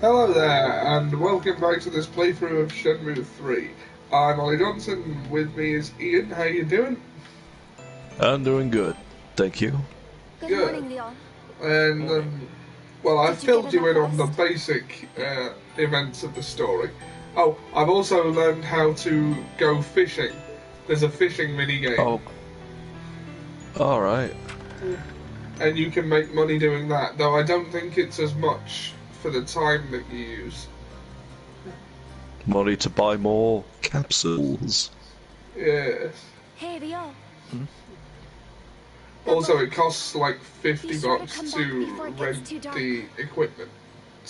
Hello there, and welcome back to this playthrough of Shenmue III. I'm Ollie Johnson, with me is Ian. How you doing? I'm doing good, thank you. Good morning, Leon. And, well, I've Did you filled get you in enough on the rest? basic events of the story. Oh, I've also learned how to go fishing. There's a fishing minigame. Oh, alright. And you can make money doing that, though I don't think it's as much for the time that you use. Money to buy more capsules. Yes. Hey, Leon. Also, it costs like $50 Be sure to come back to before it gets rent too dark. the equipment.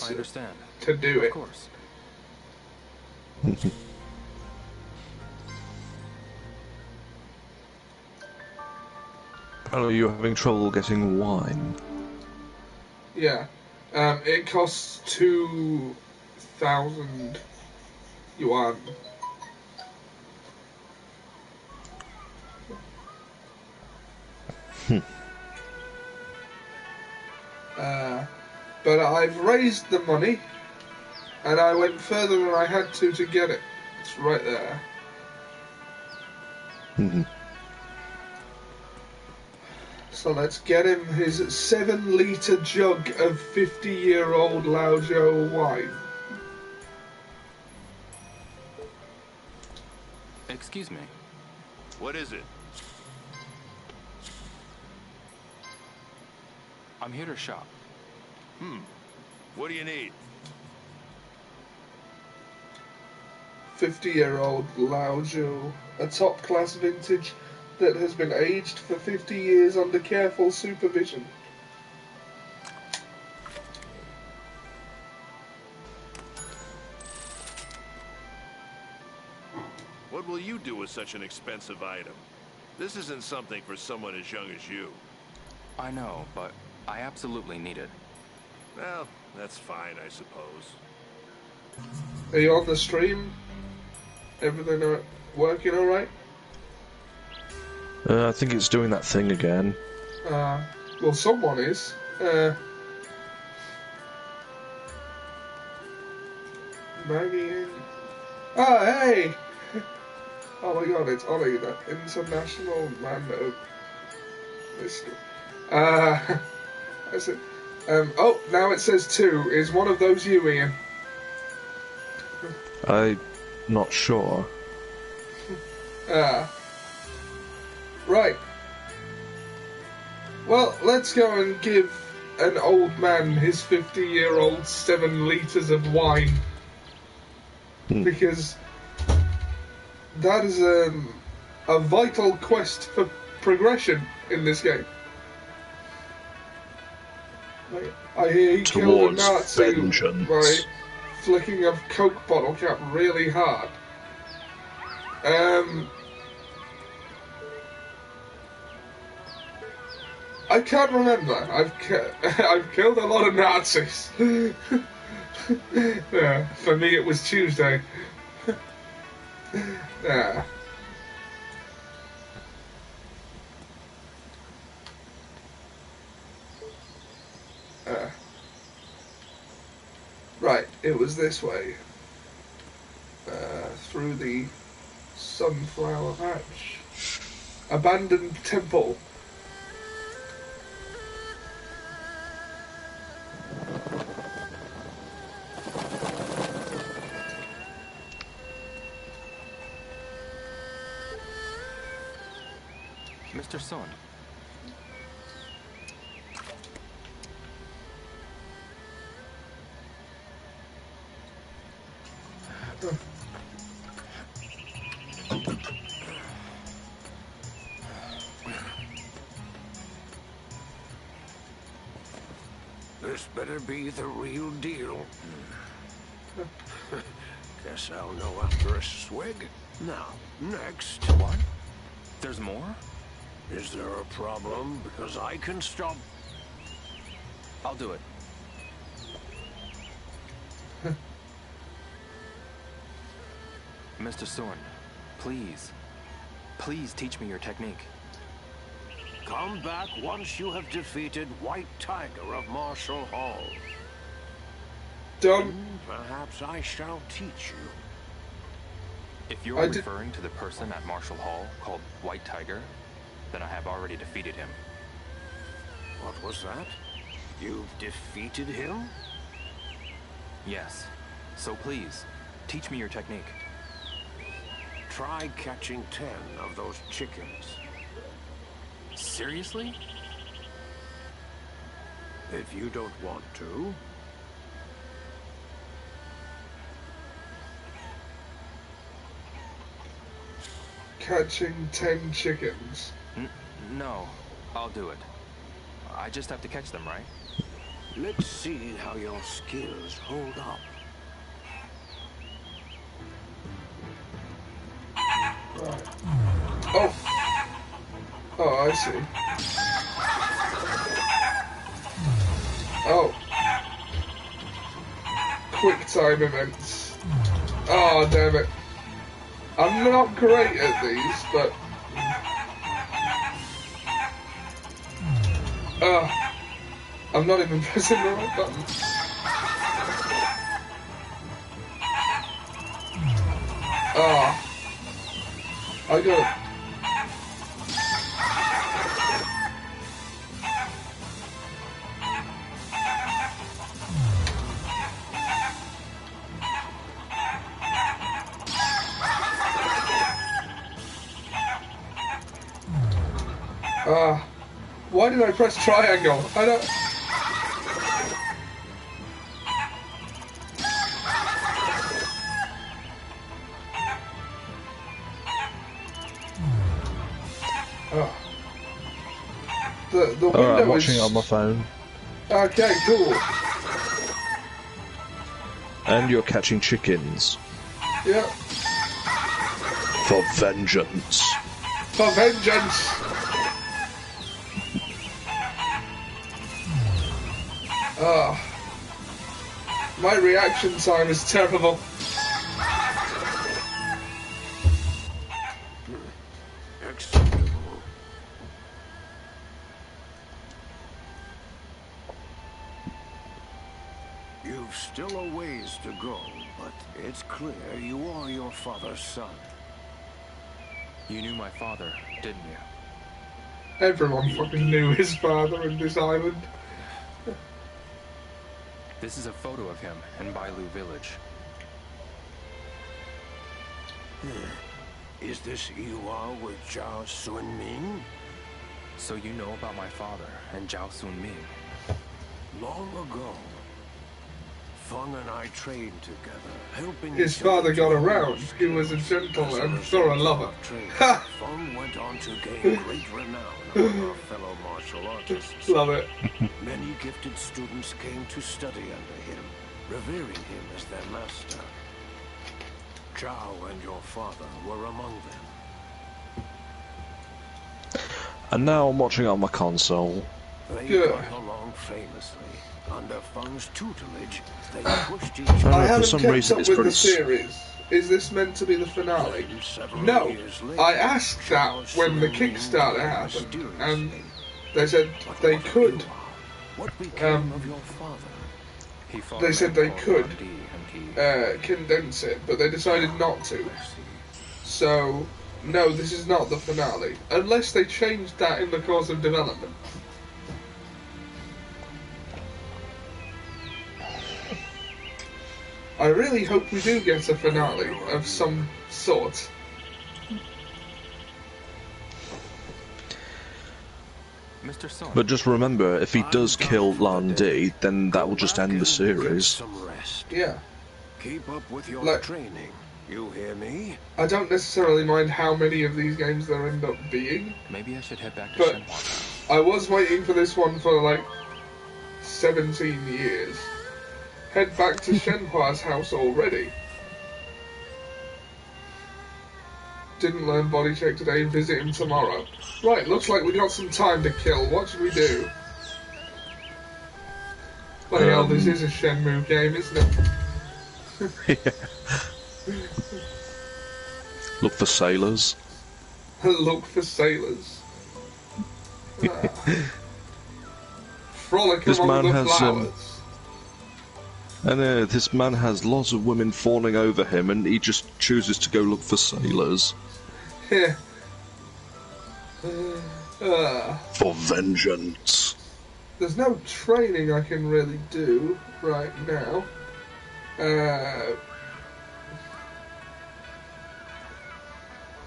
I understand. To do it. Of course. Are you having trouble getting wine? Yeah. It costs 2,000 yuan. But I've raised the money, and I went further than I had to get it. It's right there. So let's get him his 7-litre jug of 50-year-old Laozhou wine. Excuse me. What is it? I'm here to shop. What do you need? 50-year-old Laozhou, a top-class vintage that has been aged for 50 years under careful supervision. What will you do with such an expensive item? This isn't something for someone as young as you. I know, but I absolutely need it. Well, that's fine, I suppose. Are you on the stream? Everything working alright? I think it's doing that thing again. Well, someone is. Maggie. Oh, hey! Oh my god, it's Ollie, the international man of mystery. That's it. Oh, now it says 2. Is one of those you, Ian? I'm not sure. Right. Well, let's go and give an old man his 50-year-old 7 litres of wine. Because that is a vital quest for progression in this game. I hear he killed a Towards Nazi vengeance. by flicking a Coke bottle cap really hard. I can't remember. I've killed a lot of Nazis. Yeah, for me it was Tuesday. Yeah. Right, it was this way. Through the sunflower patch. Abandoned temple. Mr. Sun. This better be the real deal. Guess I'll know after a swig. Now, next. What? There's more? Is there a problem? Because I can stop. I'll do it. Mr. Sorn, please. Please teach me your technique. Come back once you have defeated White Tiger of Marshall Hall. Done. Perhaps I shall teach you. If you're referring to the person at Marshall Hall called White Tiger, then I have already defeated him. What was that? You've defeated him? Yes. So please, teach me your technique. Try catching 10 of those chickens. Seriously? If you don't want to. Catching 10 chickens. No, I'll do it. I just have to catch them, right? Let's see how your skills hold up. Oh! Oh, I see. Oh. Quick time events. Oh, damn it. I'm not great at these, but... I'm not even pressing the right button. I got it. Why did I press triangle? I don't... The window I'm watching is... it on my phone. Okay, cool. And you're catching chickens. Yeah. For vengeance. For vengeance! My reaction time is terrible. Acceptable. You've still a ways to go, but it's clear you are your father's son. You knew my father, didn't you? Everyone fucking knew his father in this island. This is a photo of him in Bailu Village. Is this Iwa with Zhao Sunming? So you know about my father and Zhao Sunming? Long ago, Feng and I trained together, helping His each other father to got hone around. our He was a skills. gentle As a and result thorough of lover. our training, Ha! Feng went on to gain great renown among our fellow martial artists. Love it. Many gifted students came to study under him, revering him as their master. Zhao and your father were among them. And now I'm watching it on my console. They Good. got along famously. Under Feng's tutelage, they pushed each I I don't know, for haven't some kept reason up it's with pretty the series. Is this meant to be the finale? Several No. years later, I asked that when the Kickstarter happened, and they said they could. What became of your father? He fought They a said man they called could. Gandhi, and he... Condense it, but they decided not to. So, no, this is not the finale. Unless they changed that in the course of development. I really hope we do get a finale of some sort. Mr. Son, But just remember, if he does kill Lan Di, then that will just end the series. Some rest. Yeah. Keep up with your Like- training. You hear me? I don't necessarily mind how many of these games there end up being. maybe I should head back to But- Shenhua. I was waiting for this one for like 17 years. Head back to Shenhua's house already. Didn't learn body check today, visit him tomorrow. Right, looks like we got some time to kill. What should we do? Bloody hell, this is a Shenmue game, isn't it? Look for sailors. Look for sailors. Frolic This among man the has, flowers. And this man has lots of women fawning over him, and he just chooses to go look for sailors. Yeah. For vengeance. There's no training I can really do right now.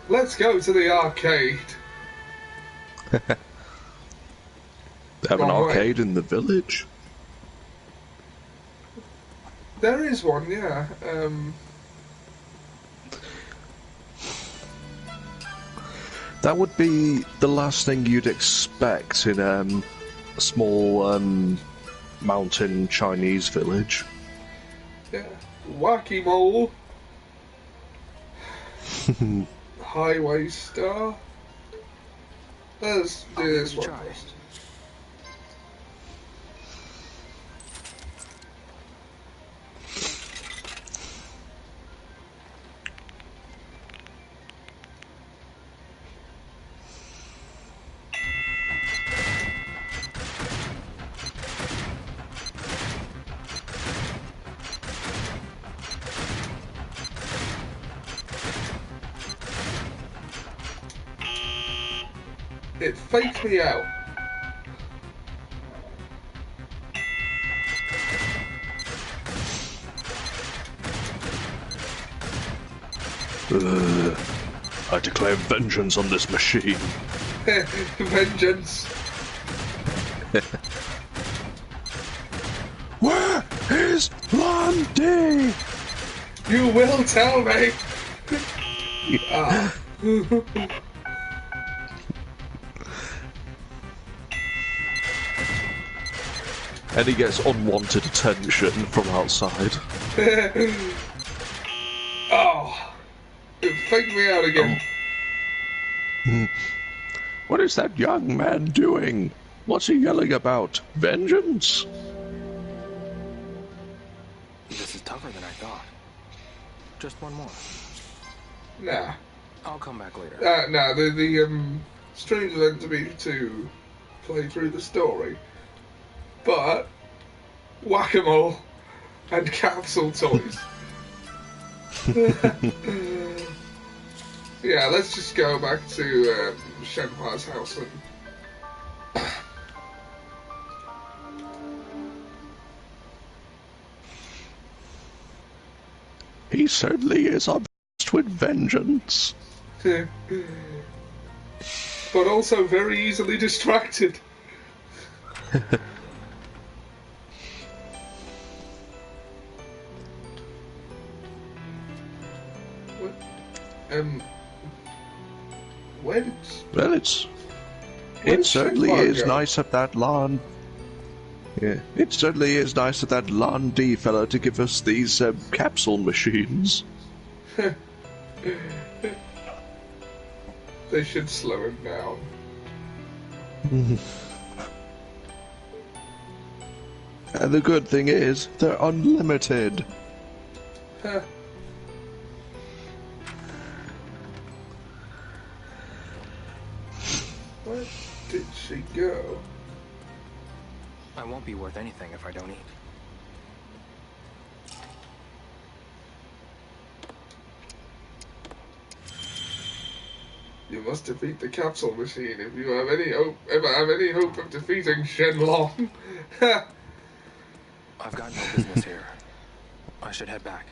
Let's go to the arcade. They have an Wrong way. arcade in the village? There is one, yeah. That would be the last thing you'd expect in a small mountain Chinese village. Yeah. Wacky Mole. Highway Star. Let's do this one first. It faked me out. I declare vengeance on this machine. Vengeance. Where is Landy? You will tell me. Ah. And he gets unwanted attention from outside. Oh, it faked me out again. What is that young man doing? What's he yelling about? Vengeance? This is tougher than I thought. Just one more. Nah. I'll come back later. Nah, the stream's meant to be to play through the story. But whack-a-mole and capsule toys. Yeah, let's just go back to Shenhua's house and He certainly is obsessed with vengeance. but also very easily distracted. Well, it certainly is nice of that Lon. Yeah, it certainly is nice of that Lon D fella to give us these capsule machines. They should slow him down. And the good thing is, they're unlimited. Where did she go? I won't be worth anything if I don't eat. You must defeat the capsule machine if you have ever have any hope of defeating Shenlong. I've got no business here. I should head back.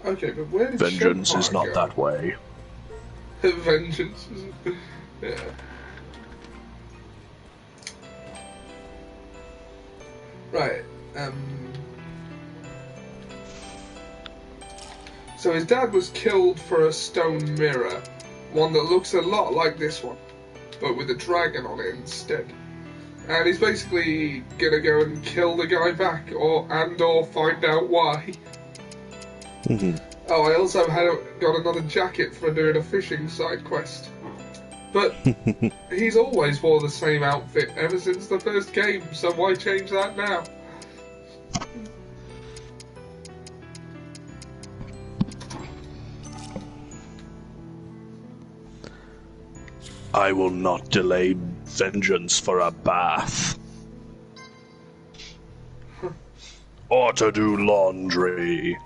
Okay, but where did Vengeance Shenhua is not go? that way. Vengeance is... yeah. Right, so his dad was killed for a stone mirror, one that looks a lot like this one, but with a dragon on it instead. And he's basically gonna go and kill the guy back, or find out why. Oh, I also got another jacket for doing a fishing side quest. But he's always wore the same outfit ever since the first game, so why change that now? I will not delay vengeance for a bath. Or to do laundry.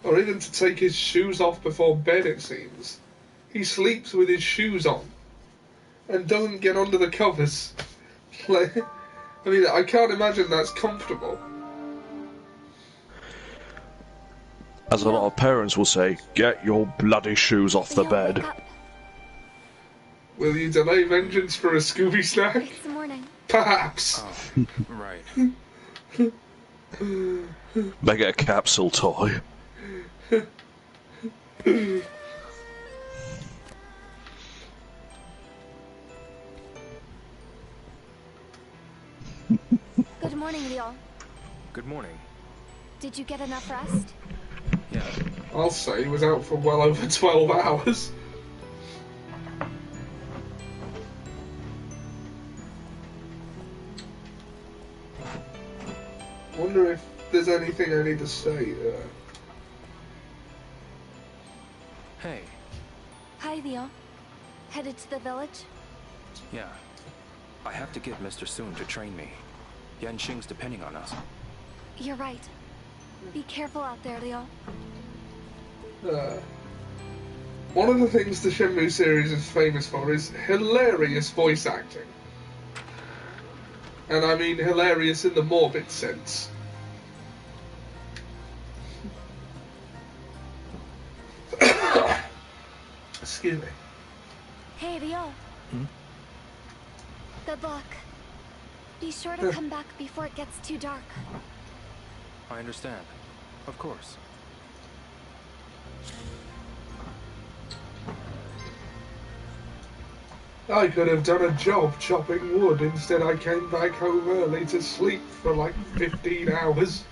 Or even to take his shoes off before bed, it seems. He sleeps with his shoes on. And doesn't get under the covers. Like, I mean, I can't imagine that's comfortable. As a lot of parents will say, get your bloody shoes off the Leo, bed. wake up. Will you delay vengeance for a Scooby snack? It's the morning. Perhaps. Oh, right. Make it a capsule toy. Good morning, Leo. Good morning. Did you get enough rest? Yeah. I'll say he was out for well over 12 hours. Wonder if there's anything I need to say there. Hey. Hi, Leo. Headed to the village? Yeah. I have to get Mr. Soon to train me. Yanxing's depending on us. You're right. Be careful out there, Leo. One of the things the Shenmue series is famous for is hilarious voice acting. And I mean hilarious in the morbid sense. Excuse me. Hey, Leo. Hmm? Good luck. Be sure to come back before it gets too dark. I understand. Of course. I could have done a job chopping wood. Instead, I came back home early to sleep for like 15 hours.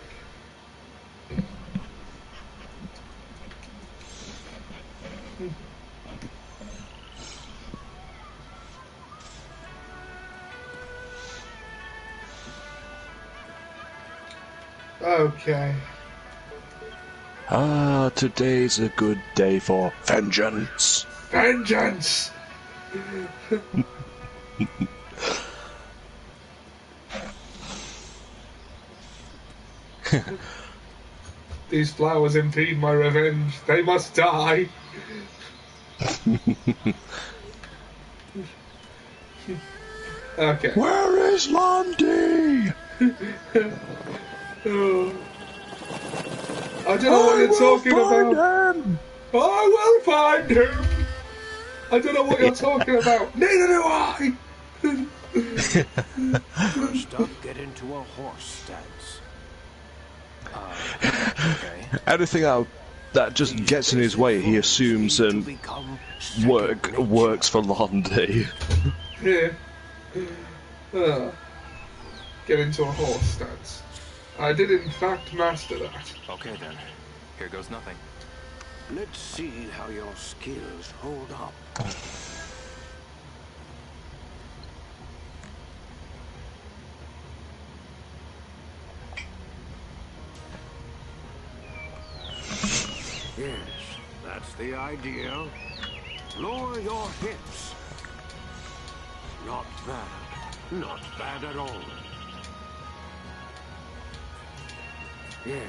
Okay. Ah, today's a good day for vengeance. Vengeance! These flowers impede my revenge. They must die. Okay. Where is Landy? Oh. I don't know what you're talking about. Him. I will find him. I don't know what you're talking about. Neither do I. First up, get into a horse stance. Okay. Anything that just gets in his way, he assumes works for Landy. Yeah. Get into a horse stance. I did in fact master that. Okay then. Here goes nothing. Let's see how your skills hold up. Yes, that's the idea. Lower your hips. Not bad. Not bad at all. Yes,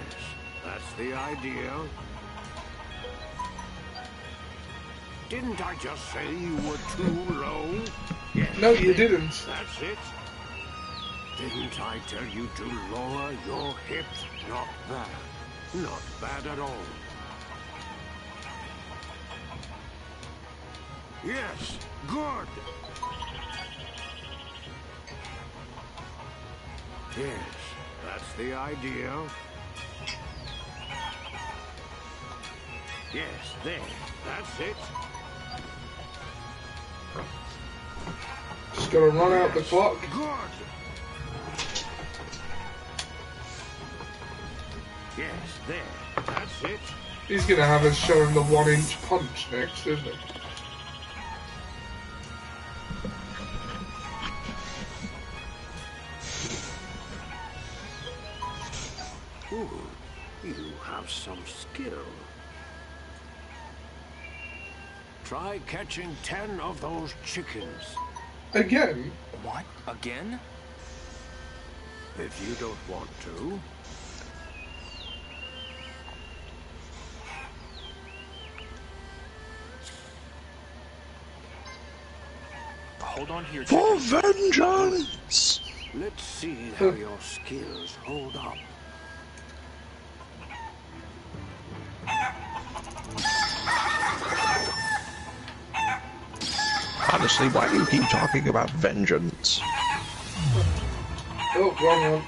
that's the idea. Didn't I just say you were too low? Yes. No, you didn't. That's it. Didn't I tell you to lower your hips? Not bad. Not bad at all. Yes, good. Yes, that's the idea. Yes, there. That's it. Just gotta run out the clock. Good. Yes, there. That's it. He's gonna have us show him the 1-inch punch next, isn't he? Ooh, you have some skill. Try catching 10 of those chickens. Again? What? Again? If you don't want to, Hold on here, For chicken. vengeance! Let's see how your skills hold up. Honestly, why do you keep talking about vengeance? Oh, wrong one.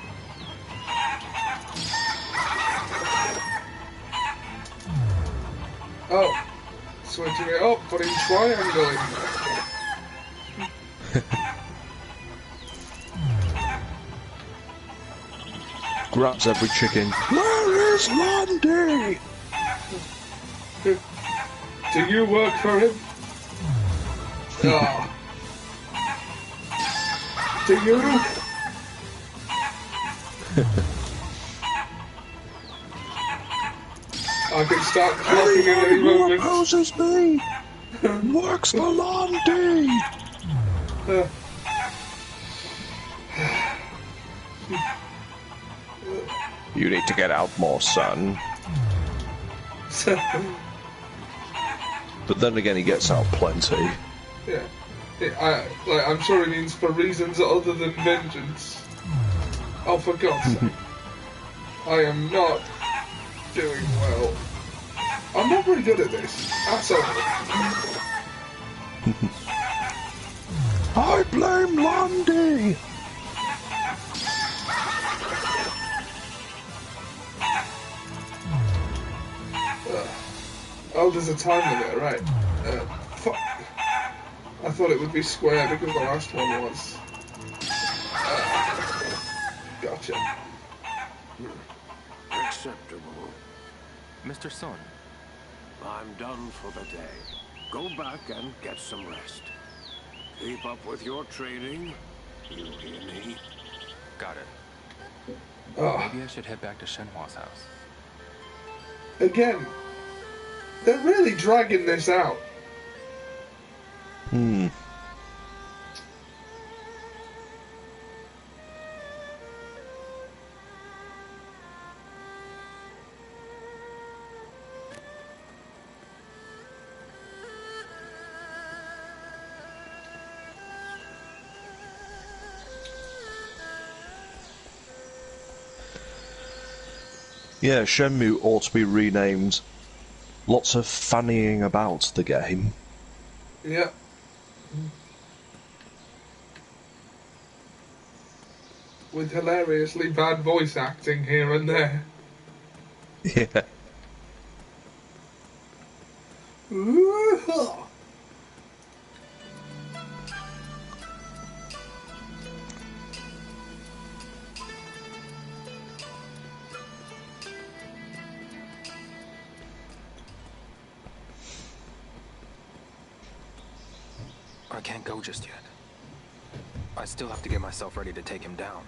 Oh, switching it up, putting triangle in there. Grabs every chicken. Where is Landy? Do you work for him? Ah. Do you? I can start clocking at any Anyone who moment. opposes me works for Landy. You need to get out more, son. But then again, he gets out plenty. Yeah. I'm sure it means for reasons other than vengeance. Oh, for God's sake. I am not doing well. I'm not very good at this. That's all. I blame Landy. Oh, there's a time limit, right. Fuck. I thought it would be square because the last one was. Gotcha. Acceptable. Mr. Sun, I'm done for the day. Go back and get some rest. Keep up with your training. You hear me? got it. Oh, Maybe I should head back to Shenhua's house. again. They're really dragging this out. Yeah, Shenmue ought to be renamed. Lots of fannying about the game. Yeah. With hilariously bad voice acting here and there. Yeah. Ooh-ha. I can't go just yet. I still have to get myself ready to take him down.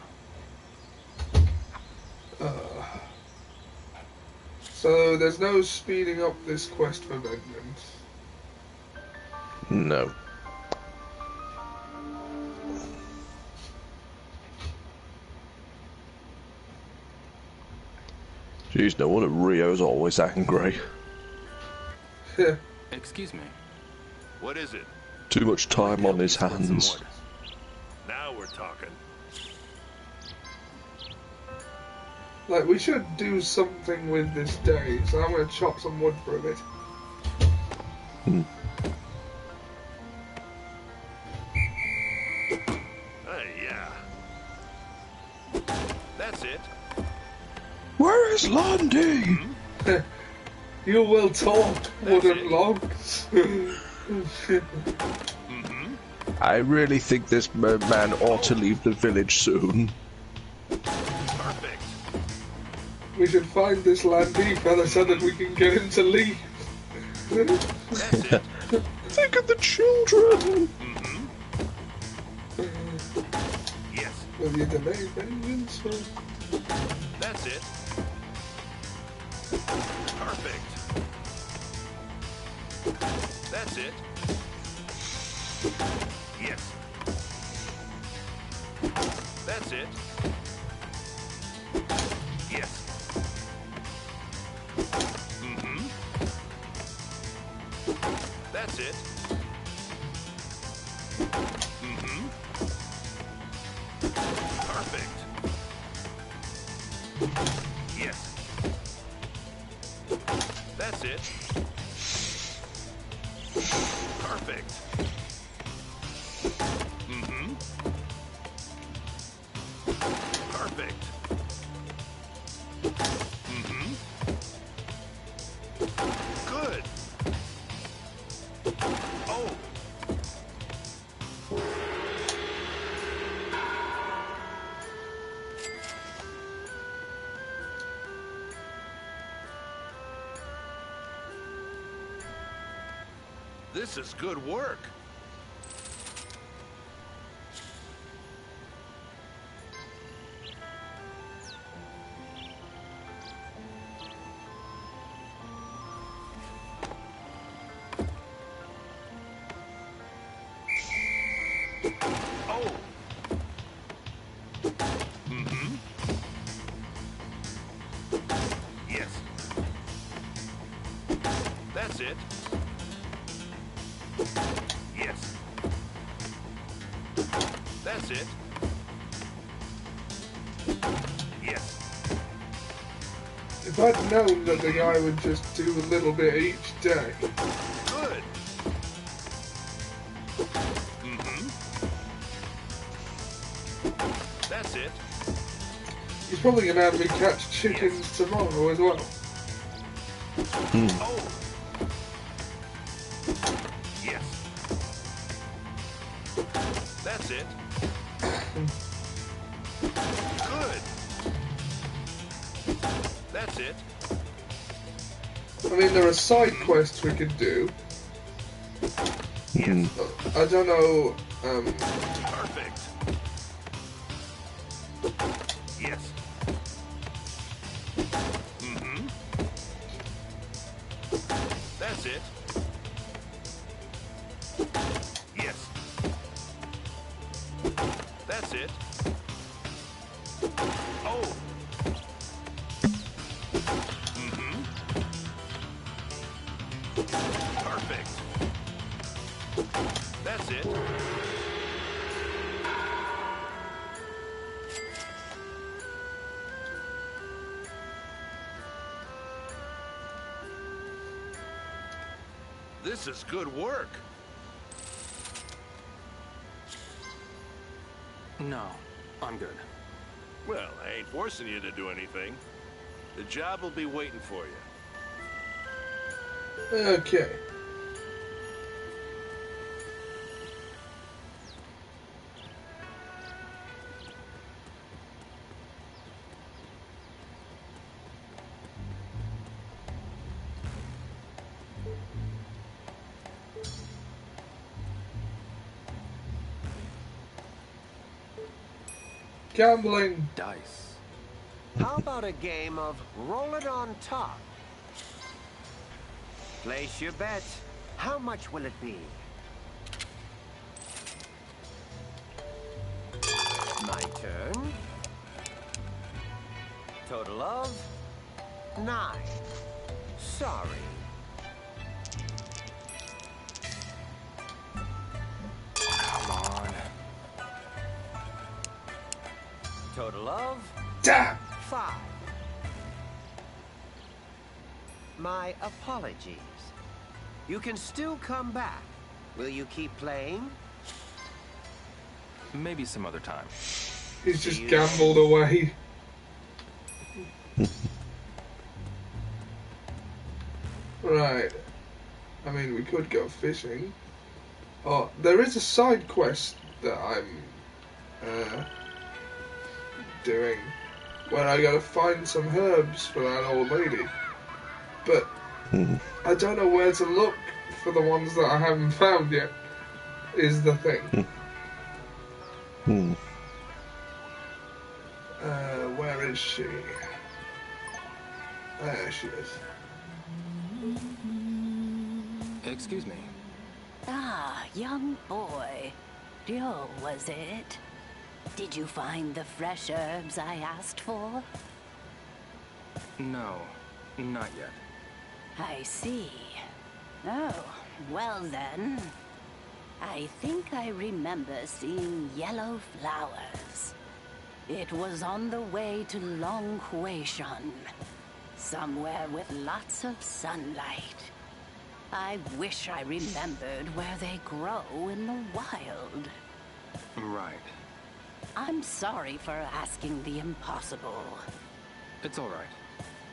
So there's no speeding up this quest for vengeance. No. Jeez, no wonder Rio's always angry. Excuse me. What is it? Too much time on his Split some hands. wood. Now we're talking. Like, we should do something with this day, so I'm gonna chop some wood for a bit. Yeah. That's it. Where is Landy? You will talk, wooden logs. I really think this man ought to leave the village soon. Perfect. We should find this Landy fella so that we can get him to leave. That's it. Think of the children! Yes. Will you delay vengeance? That's it. Perfect. That's it. Yes. That's it. Yes. That's it. Perfect. Yes. That's it. Perfect. Mm-hmm. Perfect. Mm-hmm. Good. Oh. This is good work. Oh. Mm-hmm. Yes. That's it. Yes. That's it. Yes. If I'd known that the guy would just do a little bit each day. Good. Mm-hmm. That's it. He's probably going to have me catch chickens tomorrow as well. Oh. Yes. That's it. Good. That's it. I mean, there are side quests we could do. Yes. I don't know, Perfect. Yes. Mm-hmm. That's it. Yes. That's it. Oh. Mm-hmm. Perfect. That's it. This is good work. No, I'm good. Well, I ain't forcing you to do anything. The job will be waiting for you. okay. Gambling. Dice. How about a game of roll it on top? Place your bet. How much will it be? My turn. Total of 9. Sorry. Come on. Total of Damn! 5. My apologies. You can still come back. Will you keep playing? Maybe some other time. He's just gambled away. Right. I mean, we could go fishing. Oh, there is a side quest that I'm doing where I gotta find some herbs for that old lady. But I don't know where to look for the ones that I haven't found yet, is the thing. Where is she? There she is. Excuse me. Ah, young boy. Joe, was it? Did you find the fresh herbs I asked for? No, not yet. I see. Oh, well then. I think I remember seeing yellow flowers. It was on the way to Long Huishan, somewhere with lots of sunlight. I wish I remembered where they grow in the wild. Right. I'm sorry for asking the impossible. It's all right.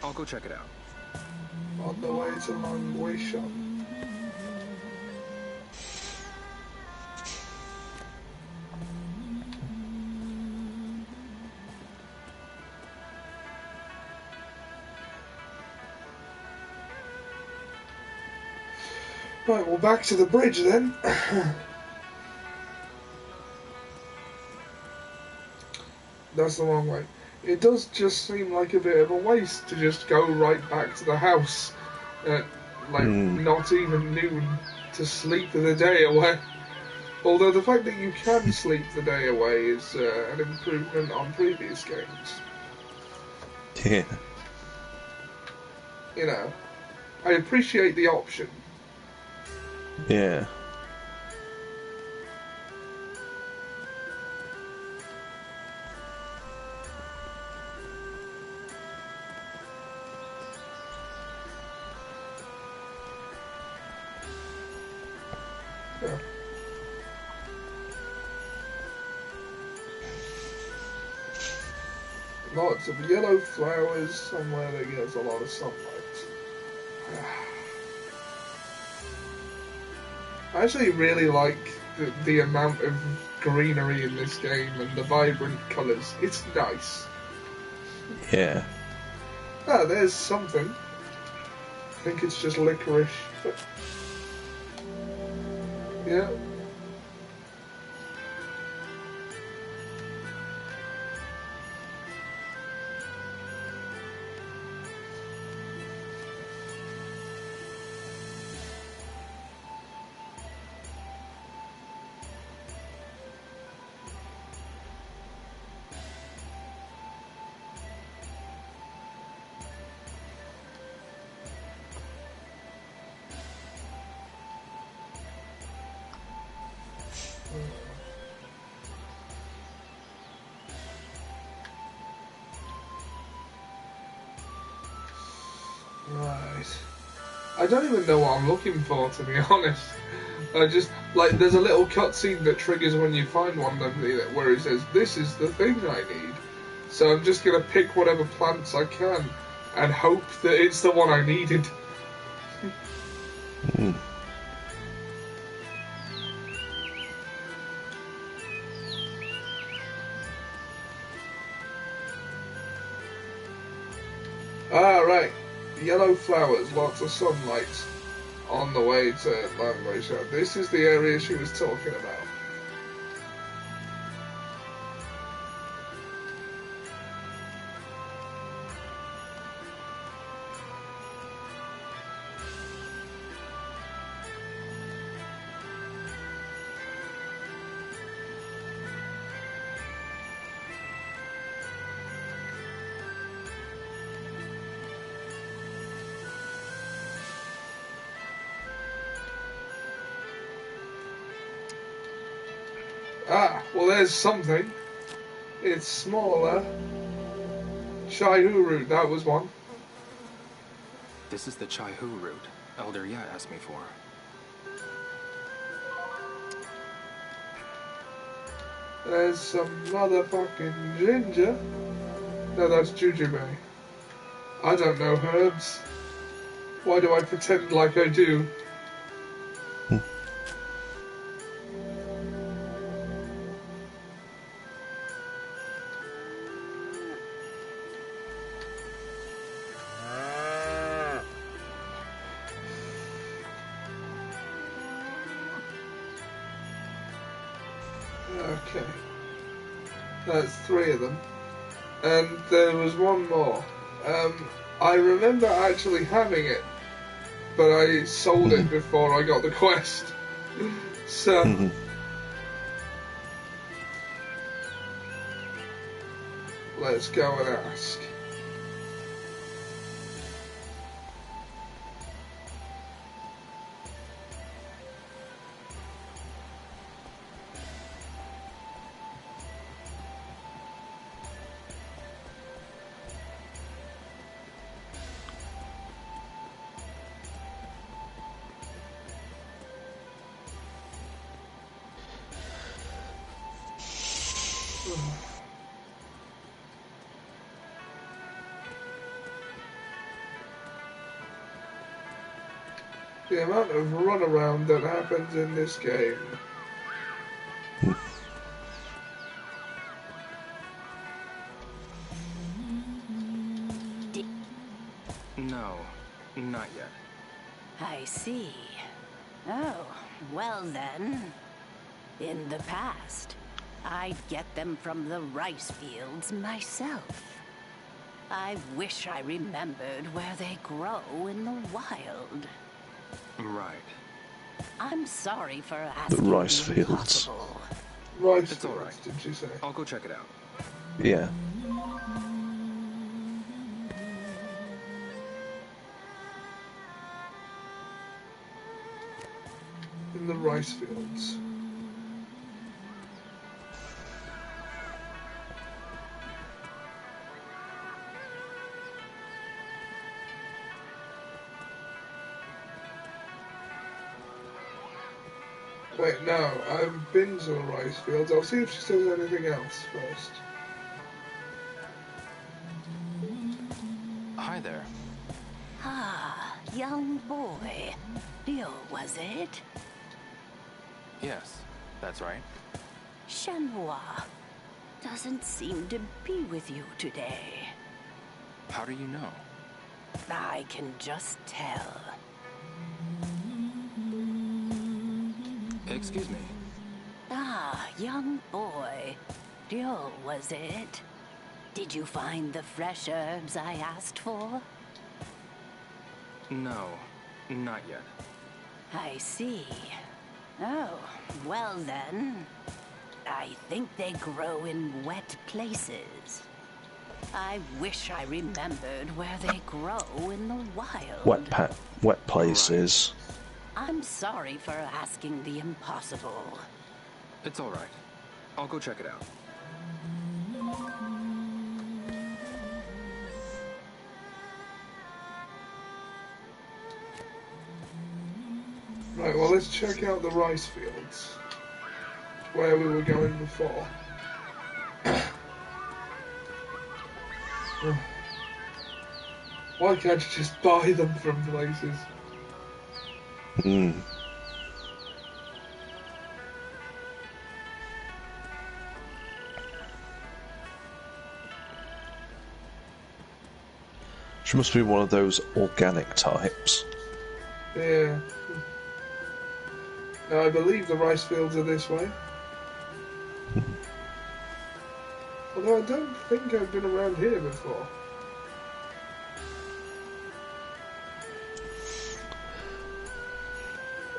I'll go check it out. On the way to Long Huishan. Right, well, back to the bridge then. That's the wrong way. It does just seem like a bit of a waste to just go right back to the house at, not even noon to sleep the day away. Although the fact that you can sleep the day away is an improvement on previous games. Yeah. You know, I appreciate the option. Yeah. Yeah. Lots of yellow flowers somewhere that gets a lot of sunlight. I actually really like the amount of greenery in this game and the vibrant colours. It's nice. Yeah. Ah, there's something. I think it's just licorice, but yeah. Right. I don't even know what I'm looking for, to be honest. I just, there's a little cutscene that triggers when you find one of them where it says, this is the thing I need. So I'm just going to pick whatever plants I can and hope that it's the one I needed. Ah, right. Yellow flowers, lots of sunlight on the way to Long Huishan. This is the area she was talking about. Ah, well, there's something. It's smaller. Chaihu root, that was one. This is the Chaihu route Elder Ya asked me for. There's some motherfucking ginger. No, that's jujube. I don't know herbs. Why do I pretend like I do? Okay. That's 3 of them. And there was one more. I remember actually having it, but I sold it before I got the quest. So... let's go and ask. The amount of runaround that happens in this game. No, not yet. I see. Oh, well then. In the past, I'd get them from the rice fields myself. I wish I remembered where they grow in the wild. Right. I'm sorry for asking The rice fields. impossible. Rice It's all fields, right. did you say? I'll go check it out. Yeah. In the rice fields. Wait, no, I've been to the rice fields. I'll see if she says anything else first. Hi there. Ah, young boy. Leo, was it? Yes, that's right. Shenmue doesn't seem to be with you today. How do you know? I can just tell. Excuse me. Ah, young boy. Leo, was it? Did you find the fresh herbs I asked for? No, not yet. I see. Oh, well then. I think they grow in wet places. I wish I remembered where they grow in the wild. Wet places. I'm sorry for asking the impossible. It's all right. I'll go check it out. Right, well, let's check out the rice fields. Where we were going before. Why can't you just buy them from places? She must be one of those organic types. Yeah. Now, I believe the rice fields are this way. Although I don't think I've been around here before.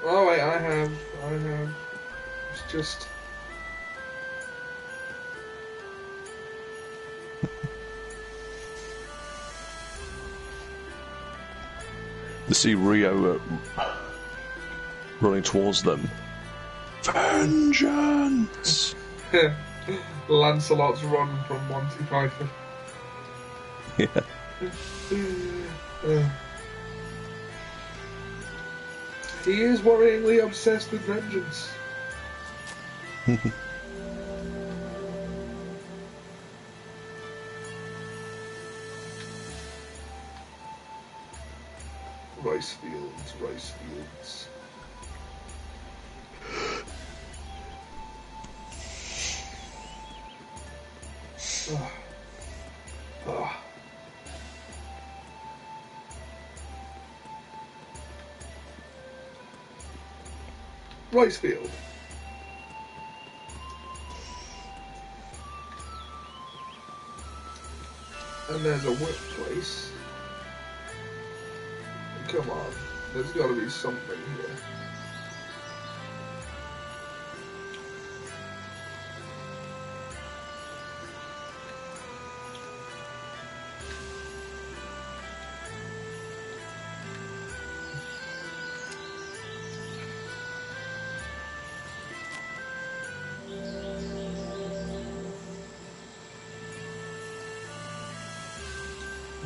Oh wait, I have. It's just... They see Rio running towards them. Vengeance! Lancelot's run from Monty Python. Yeah. He is worryingly obsessed with vengeance. Rice fields, rice fields. Rice field. And there's a workplace. Come on, there's got to be something here.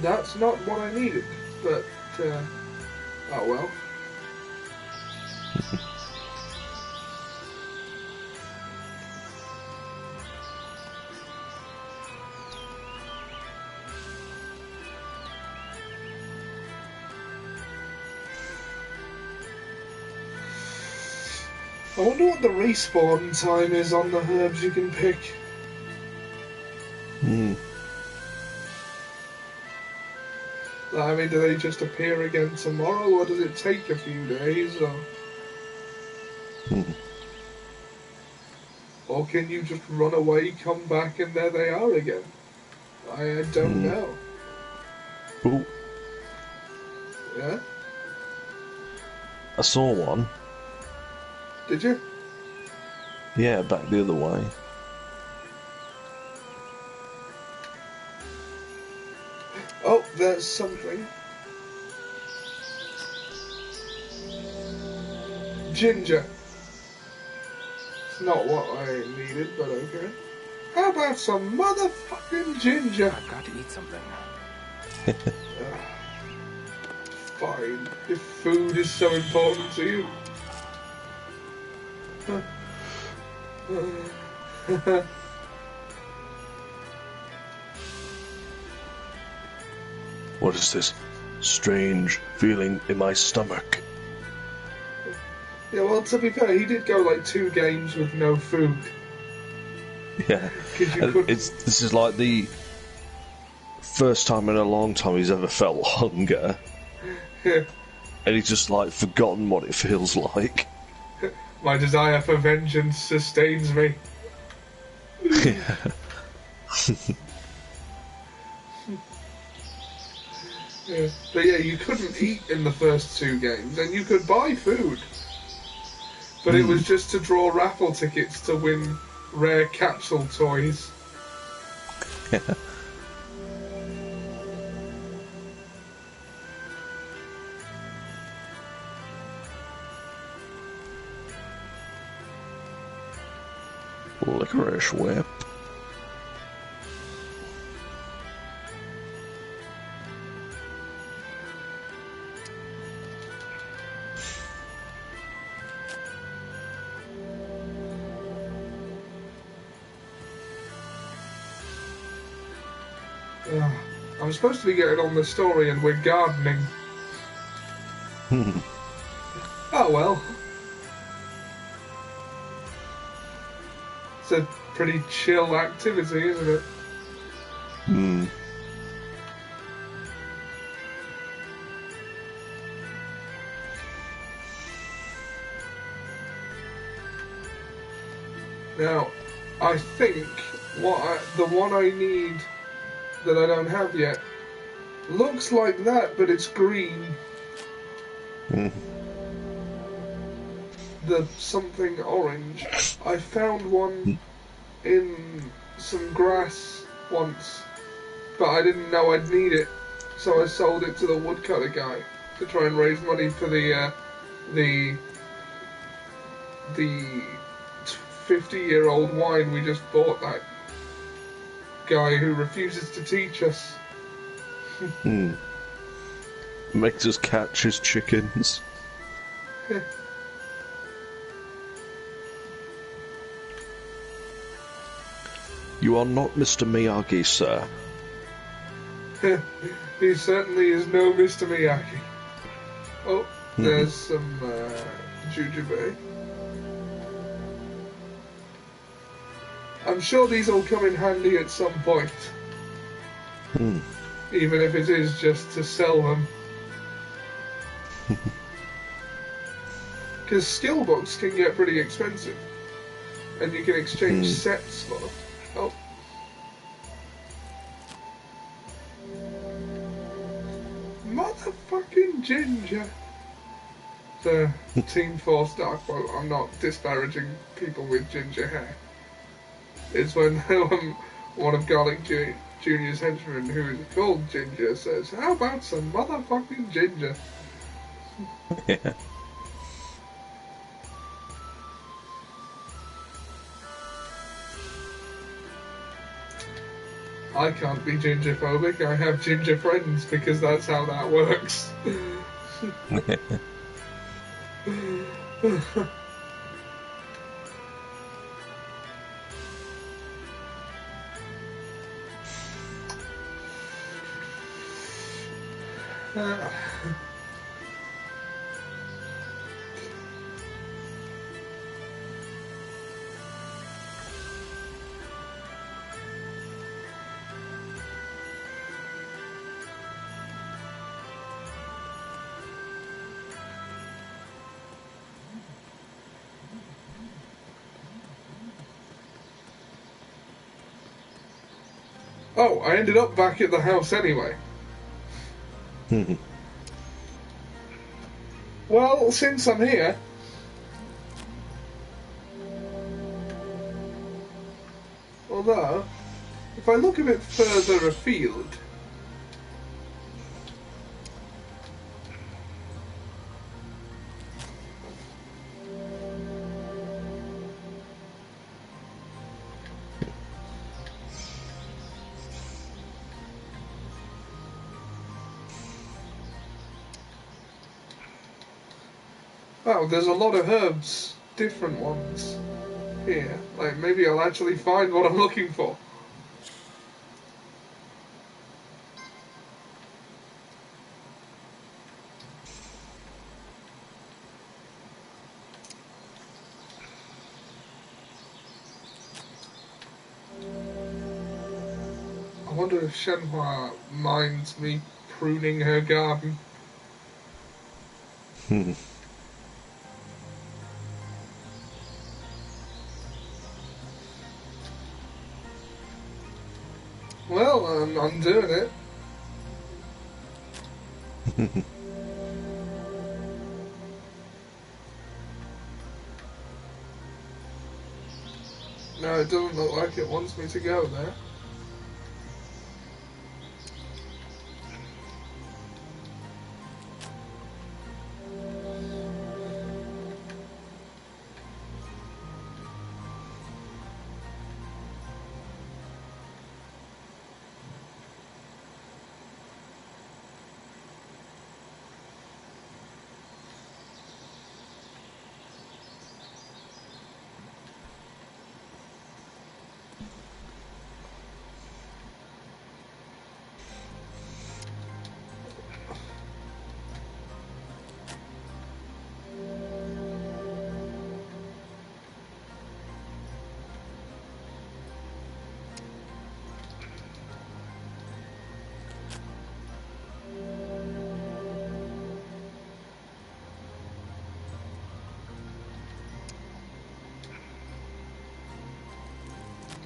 That's not what I needed, but, oh well. I wonder what the respawn time is on the herbs you can pick. I mean, do they just appear again tomorrow, or does it take a few days, or... Or can you just run away, come back, and there they are again? I don't know. Ooh. Yeah? I saw one. Did you? Yeah, back the other way. Oh, there's something. Ginger. It's not what I needed, but okay. How about some motherfucking ginger? I've got to eat something. Fine, if food is so important to you. What is this strange feeling in my stomach? Yeah, well, to be fair, he did go like 2 games with no food. Yeah, this is like the first time in a long time he's ever felt hunger. And he's just like forgotten what it feels like. My desire for vengeance sustains me. Yeah. Yeah. But yeah, you couldn't eat in the first 2 games, and you could buy food. But it was just to draw raffle tickets to win rare capsule toys. Licorice whip. I'm supposed to be getting on the story and we're gardening. Oh well. It's a pretty chill activity, isn't it? Now, I think the one I need that I don't have yet looks like that, but it's green. The something orange. I found one in some grass once, but I didn't know I'd need it, so I sold it to the woodcutter guy to try and raise money for the 50-year-old wine we just bought that guy who refuses to teach us. Makes us catch his chickens. You are not Mr. Miyagi, sir. He certainly is no Mr. Miyagi. Oh, there's some jujube. I'm sure these will come in handy at some point. Even if it is just to sell them. Because skill books can get pretty expensive. And you can exchange sets for them. Oh. Motherfucking ginger. The Team Force Dark Bolt. I'm not disparaging people with ginger hair. It's when one of Garlic Jr.'s henchmen, who is called Ginger, says, "How about some motherfucking ginger?" Yeah. I can't be gingerphobic. I have ginger friends because that's how that works. Oh, I ended up back at the house anyway. Well, since I'm here... Although, if I look a bit further afield... Oh, there's a lot of herbs, different ones here. Like, maybe I'll actually find what I'm looking for. I wonder if Shenhua minds me pruning her garden. Well, I'm doing it. No, it doesn't look like it wants me to go there.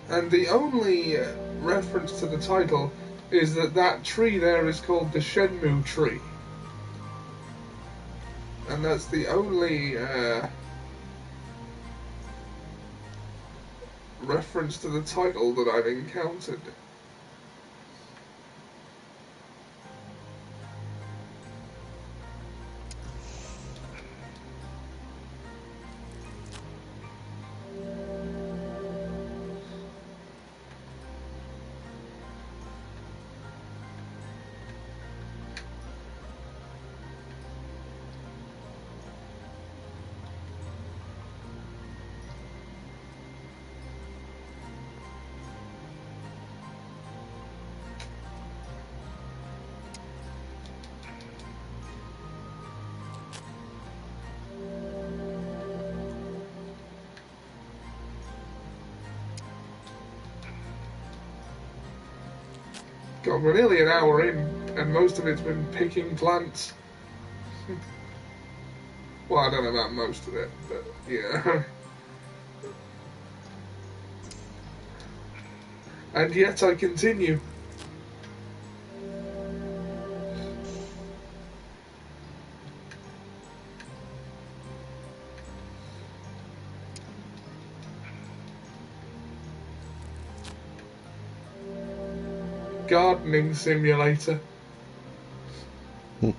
And the only reference to the title is that tree there is called the Shenmue tree. And that's the only reference to the title that I've encountered. God, we're nearly an hour in, and most of it's been picking plants. Well, I don't know about most of it, but yeah. And yet I continue. Gardening simulator. Yeah,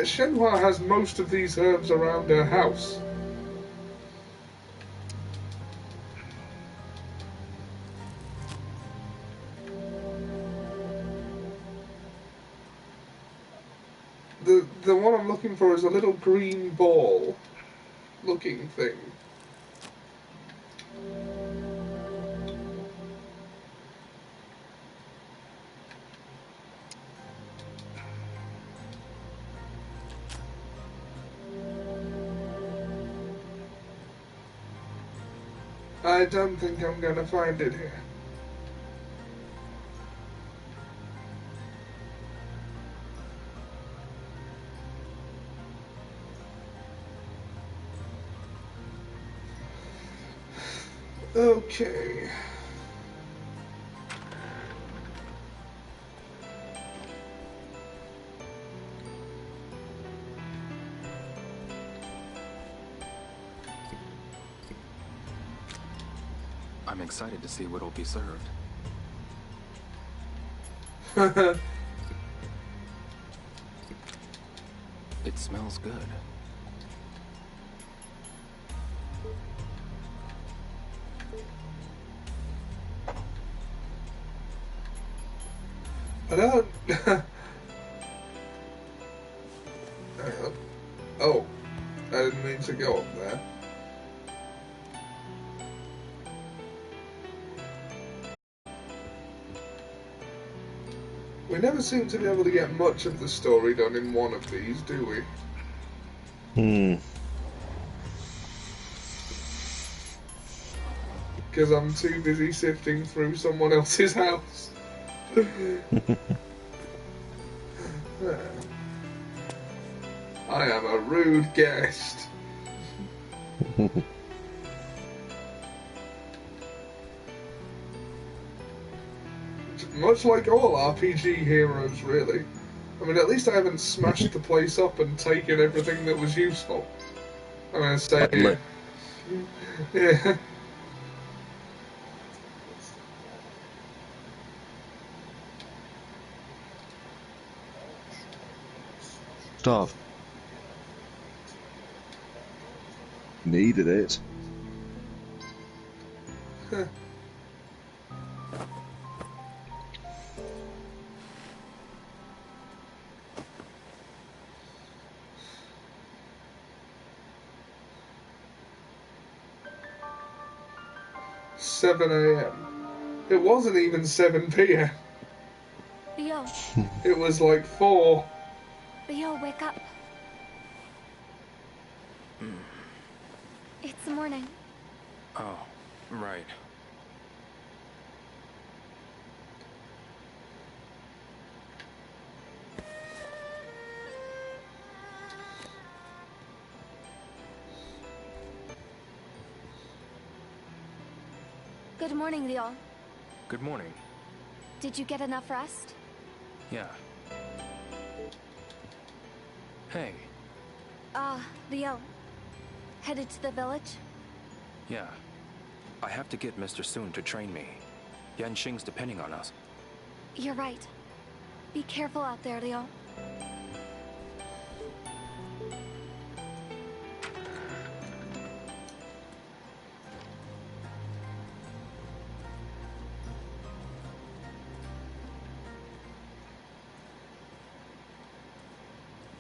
Shenhua has most of these herbs around her house. The one I'm looking for is a little green ball looking thing. I don't think I'm gonna find it here. Okay. I'm excited to see what'll be served. It smells good. I don't... Hang on. Oh. I didn't mean to go up there. We never seem to be able to get much of the story done in one of these, do we? Because I'm too busy sifting through someone else's house. I am a rude guest. Much like all RPG heroes, really. I mean, at least I haven't smashed the place up and taken everything that was useful. I'm gonna say, yeah. Stop. Needed it. 7 a.m. It wasn't even 7 p.m. Leo. It was like 4. Leo, wake up. It's morning. Oh, right. Good morning, Leo. Good morning. Did you get enough rest? Yeah. Hey. Leo. Headed to the village? Yeah. I have to get Mr. Sun to train me. Yanxing's depending on us. You're right. Be careful out there, Leo.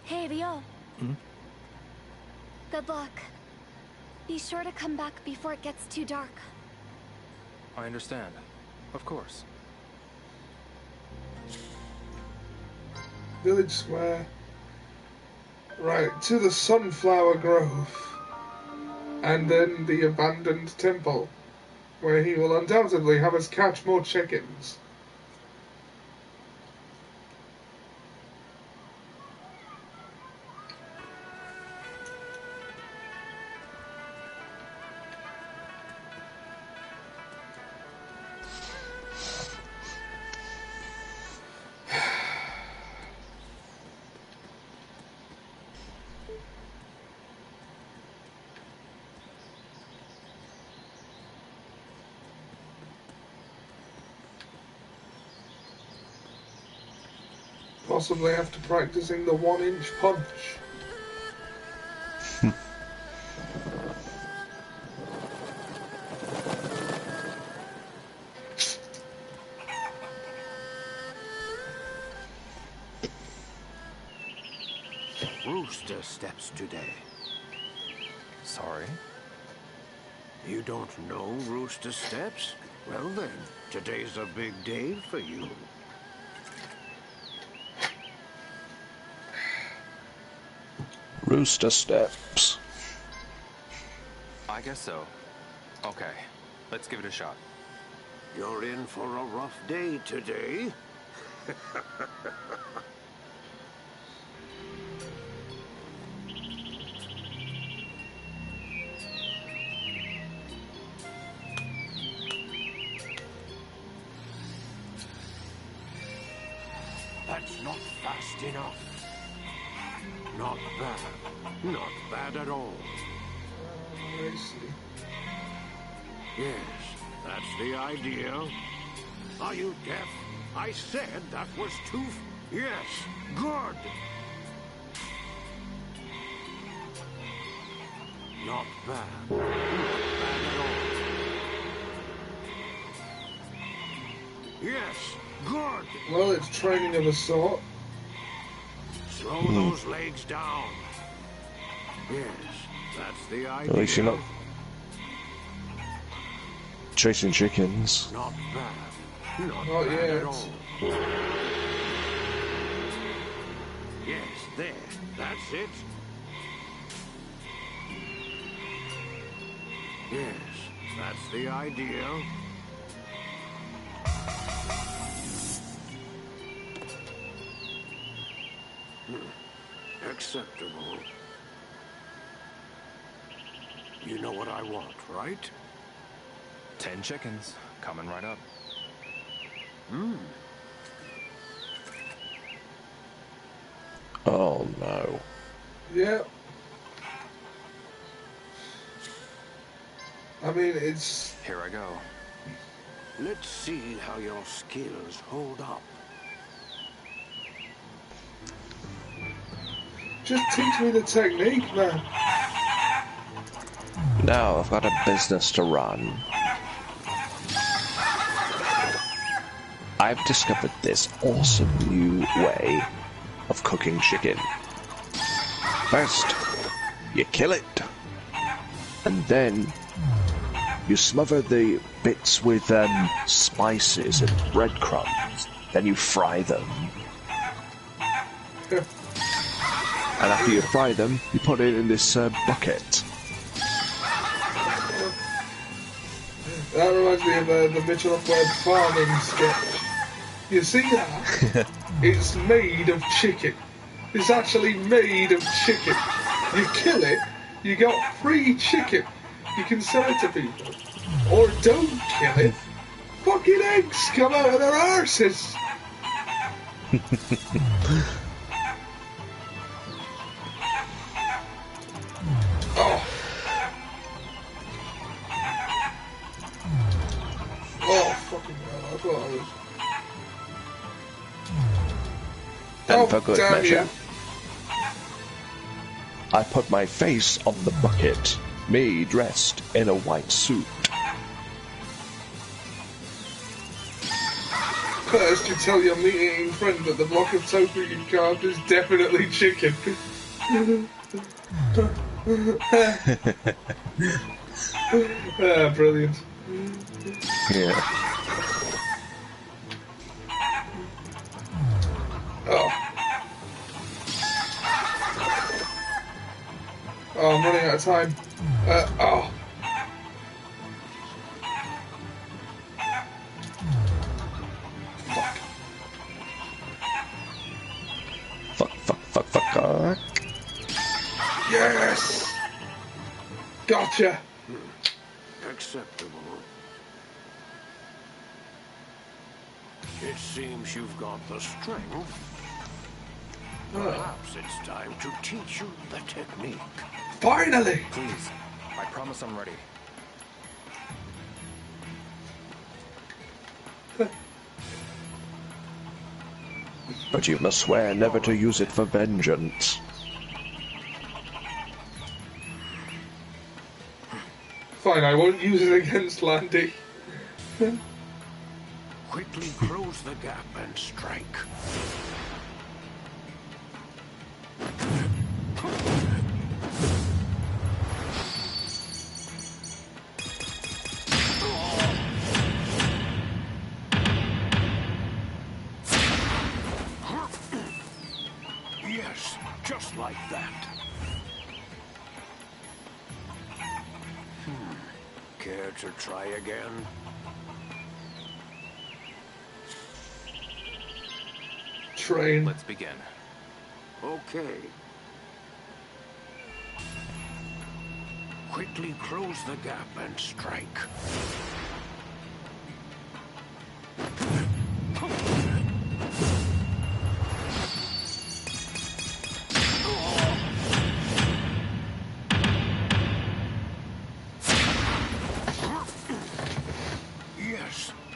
Hey, Leo. Good luck. Be sure to come back before it gets too dark. I understand. Of course. Village Square. Right, to the Sunflower Grove. And then the abandoned temple, where he will undoubtedly have us catch more chickens. Possibly after practicing the 1-inch punch. Rooster steps today. Sorry? You don't know Rooster steps? Well then, today's a big day for you. Rooster steps. I guess so. Okay, let's give it a shot. You're in for a rough day today. That's not fast enough. Not bad. Not bad at all. I see. Yes, that's the idea. Are you deaf? I said that was too... Yes, good. Not bad. Not bad at all. Yes, good. Well, it's training of a sort. Slow those legs down. Yes, that's the idea. At least you're not chasing chickens. Not bad. Not bad yet. at all. Yes, there. That's it. Yes, that's the idea. Acceptable. You know what I want, right? 10 chickens, coming right up. Oh no. Yeah. I mean, it's... Here I go. Let's see how your skills hold up. Just teach me the technique, man. Now I've got a business to run. I've discovered this awesome new way of cooking chicken. First, you kill it, and then you smother the bits with spices and breadcrumbs. Then you fry them. And after you fry them, you put it in this bucket. That reminds me of the Mitchell & Webb farming sketch. You see that? It's made of chicken. It's actually made of chicken. You kill it, you got free chicken. You can sell it to people. Or don't kill it. Fucking eggs come out of their arses. Oh, fucking hell, I thought I was... And for good damn measure, you. I put my face on the bucket, me dressed in a white suit. First, you tell your meat-eating friend that the block of tofu you carved is definitely chicken. Brilliant. Yeah. Oh, I'm running out of time. Fuck. Yes! Gotcha! Acceptable. It seems you've got the strength. Perhaps it's time to teach you the technique. Finally! Please, I promise I'm ready. But you must swear never to use it for vengeance. Fine, I won't use it against Landy. Quickly close the gap and strike. Yes, just like that. Care to try again? Train. Let's begin. Okay. Quickly close the gap and strike.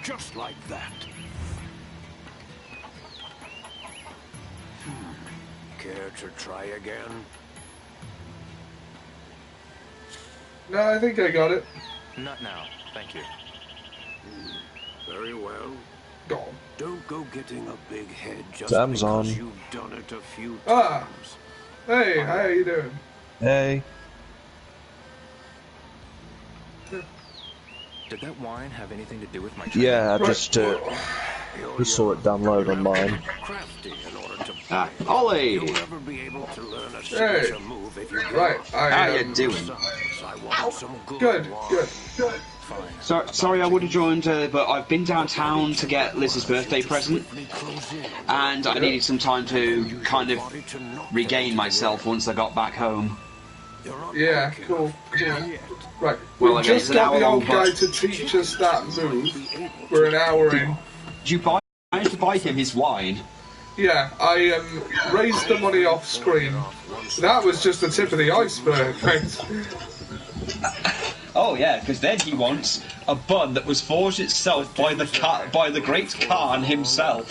Just like that. Care to try again? No, I think I got it. Not now, thank you. Very well. Gone. Don't go getting a big head just Dam's because on. you've done it a few Ah. times. Hey, how you doing? Hey. Did that wine have anything to do with my training? Yeah, I just saw it download on mine. Crafty in order to Ollie! You'll never be able to learn a Hey. signature move if you Right, How you doing? I want some Good, wine. good. Fine. Sorry I would have joined, but I've been downtown to get Liz's birthday present, and I needed some time to kind of regain myself once I got back home. Yeah, cool. Right, Well, we okay, just it's an got the hour-long old guy pod. to teach us that move. We're an hour in. Did you manage to buy him his wine? Yeah, I raised the money off screen. That was just the tip of the iceberg, thanks. Oh yeah, because then he wants a bun that was forged itself by the great Khan himself.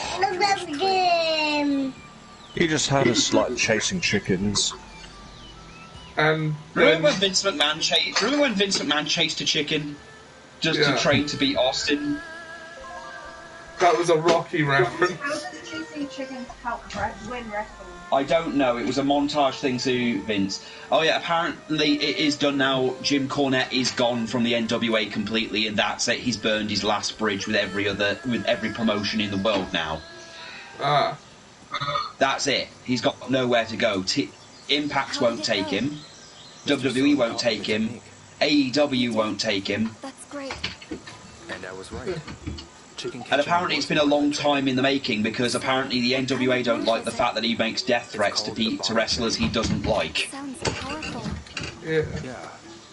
He just had us like chasing chickens. And Remember when Vince McMahon chased a chicken just to train to beat Austin? that was a Rocky reference. Chasing chickens help win wrestling? I don't know. It was a montage thing to Vince. Oh yeah, apparently it is done now. Jim Cornette is gone from the NWA completely, and that's it. He's burned his last bridge with every promotion in the world now. Ah. That's it. He's got nowhere to go. Impact won't take him. WWE won't take him. AEW won't take him. That's great. And I was right. And apparently it's been a long time in the making, because apparently the NWA don't like the fact that he makes death threats to wrestlers he doesn't like. Sounds powerful. Yeah.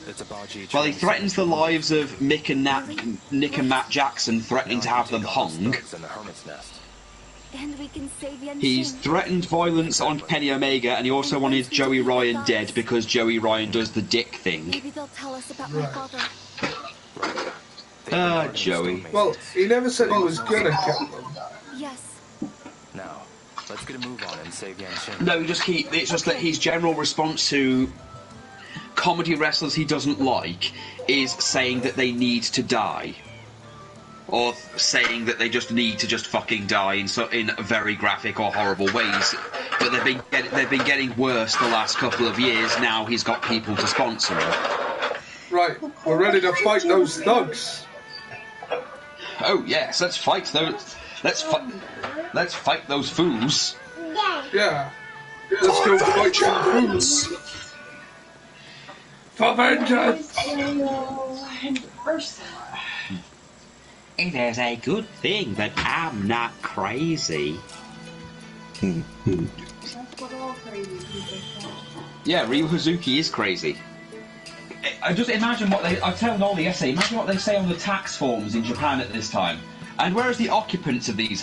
It's about you. Well, he threatens the lives of Nick and Matt Jackson, threatening to have them hung. And we can save Yen He's Shin. threatened violence on Kenny Omega, and he also wanted Joey Ryan dead because Joey Ryan does the dick thing. Maybe they'll tell us about my father. Joey. Well, he never said he was gonna kill them. Yes. Now, let's get a move on and save Yen Shin. No, it's just that his general response to comedy wrestlers he doesn't like is saying that they need to die. Or saying that they just need to just fucking die in very graphic or horrible ways. But they've been getting worse the last couple of years. Now he's got people to sponsor him. Right, we're ready to fight those thugs. Oh yes, let's fight those. Let's fight those fools. Yeah. Let's go fight some fools. For vengeance! It is a good thing that I'm not crazy. Yeah, Ryu Hazuki is crazy. I just imagine what I was telling Ollie yesterday, imagine what they say on the tax forms in Japan at this time. And where is the occupants of this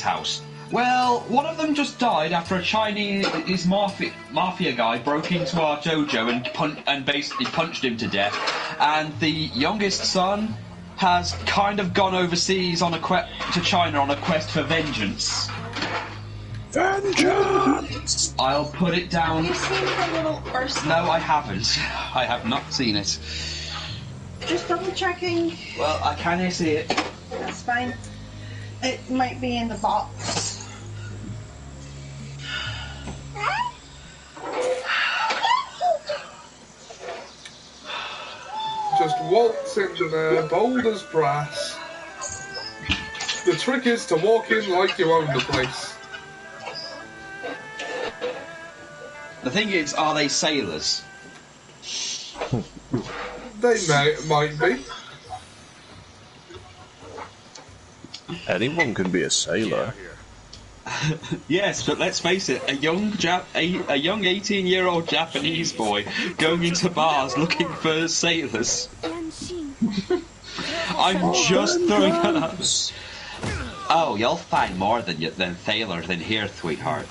house? Well, one of them just died after a Chinese mafia guy broke into our dojo and basically punched him to death. And the youngest son has kind of gone overseas on to China on a quest for vengeance. Vengeance! I'll put it down. Have you seen the little arsenal? No, I haven't. I have not seen it. Just double checking. Well, I can see it. That's fine. It might be in the box. Just waltz into there, bold as brass. The trick is to walk in like you own the place. The thing is, are they sailors? They might be. Anyone can be a sailor. Yes, but let's face it, a young 18-year-old Japanese boy going into bars looking for sailors. Yen Shin. I'm just throwing it up. Oh, you'll find more than sailors in here, sweetheart.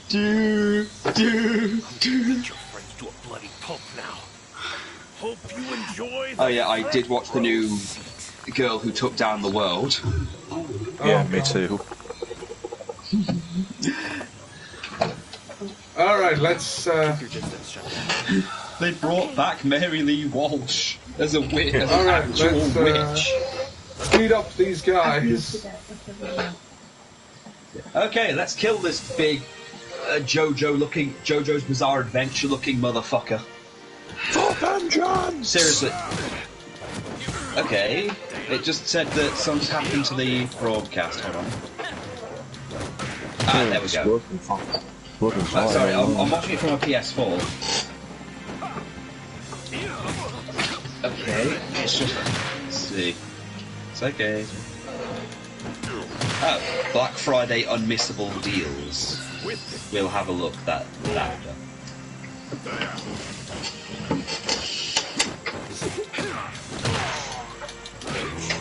Your friends to a bloody pulp now. Hope you enjoy. Oh yeah, I did watch the new girl who took down the world. Yeah, me too. Alright, let's... Keep your distance, Shenmue. They brought back Mary Lee Walsh as a witch, as an Alright, actual witch. Speed up these guys. Okay, let's kill this big JoJo's Bizarre Adventure looking motherfucker. For vengeance! Seriously. Okay, it just said that something's happened to the broadcast. Hold on. Ah, there we go. Working fine. Sorry, I'm watching it from a PS4. Okay, it's just... Let's see. It's okay. Oh, Black Friday unmissable deals. We'll have a look that after.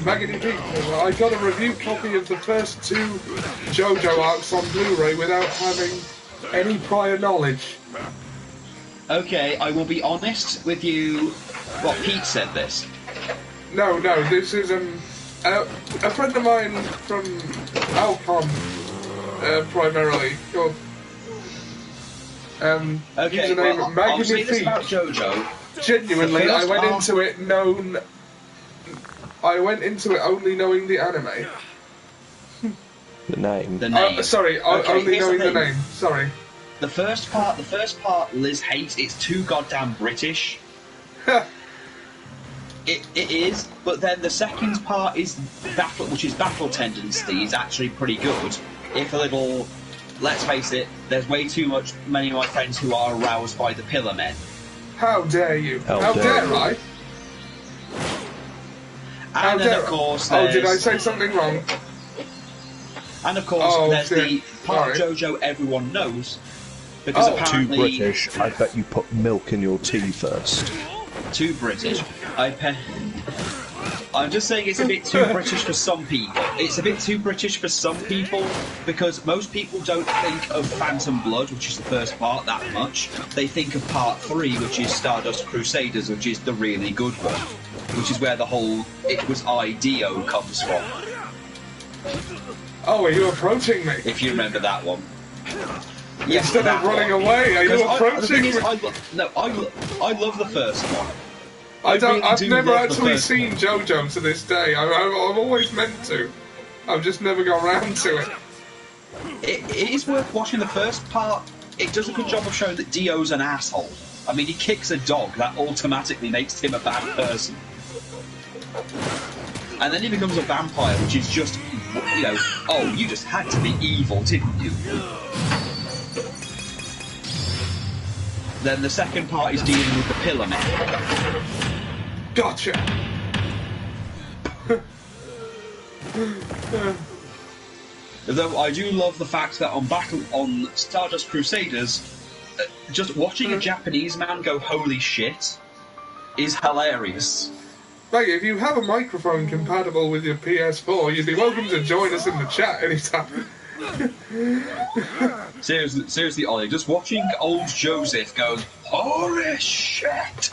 Maggie Pete, I got a review copy of the first 2 JoJo arcs on Blu-ray without having any prior knowledge. Okay, I will be honest with you. What, Pete said this? No, this is a friend of mine from Alcon, primarily. Called, okay, username well, Maggie I'll say this Pete. about JoJo. Genuinely, I went into it only knowing the anime. The name. The name. Sorry, Okay, only here's knowing the the thing. name. Sorry. The first part Liz hates. It's too goddamn British. It is, but then the second part is battle tendency is actually pretty good. If a little, let's face it, there's way too many of my friends who are aroused by the Pillar Men. How dare you? How dare you. I? And then of course there's... Oh, did I say something wrong? And of course there's shit. the part of JoJo everyone knows, because Too apparently... British, I bet you put milk in your tea first. Too British. I'm just saying it's a bit too British for some people. It's a bit too British for some people because most people don't think of Phantom Blood, which is the first part, that much. They think of part 3, which is Stardust Crusaders, which is the really good one, which is where the whole "it was IDEO" comes from. Oh, are you approaching me? If you remember that one. Instead of running away, are you approaching me? I love the first one. I've really never love the actually first seen JoJo to this day. I've always meant to. I've just never got round to it. It is worth watching the first part. It does a good job of showing that Dio's an asshole. I mean, he kicks a dog, that automatically makes him a bad person. And then he becomes a vampire, which is just, you know, oh, you just had to be evil, didn't you? Then the second part is dealing with the Pillar Men. Gotcha. Though I do love the fact that on Stardust Crusaders, just watching a Japanese man go holy shit is hilarious. Maggie, if you have a microphone compatible with your PS4, you'd be welcome to join us in the chat anytime. Seriously, Ollie, just watching old Joseph go, holy shit!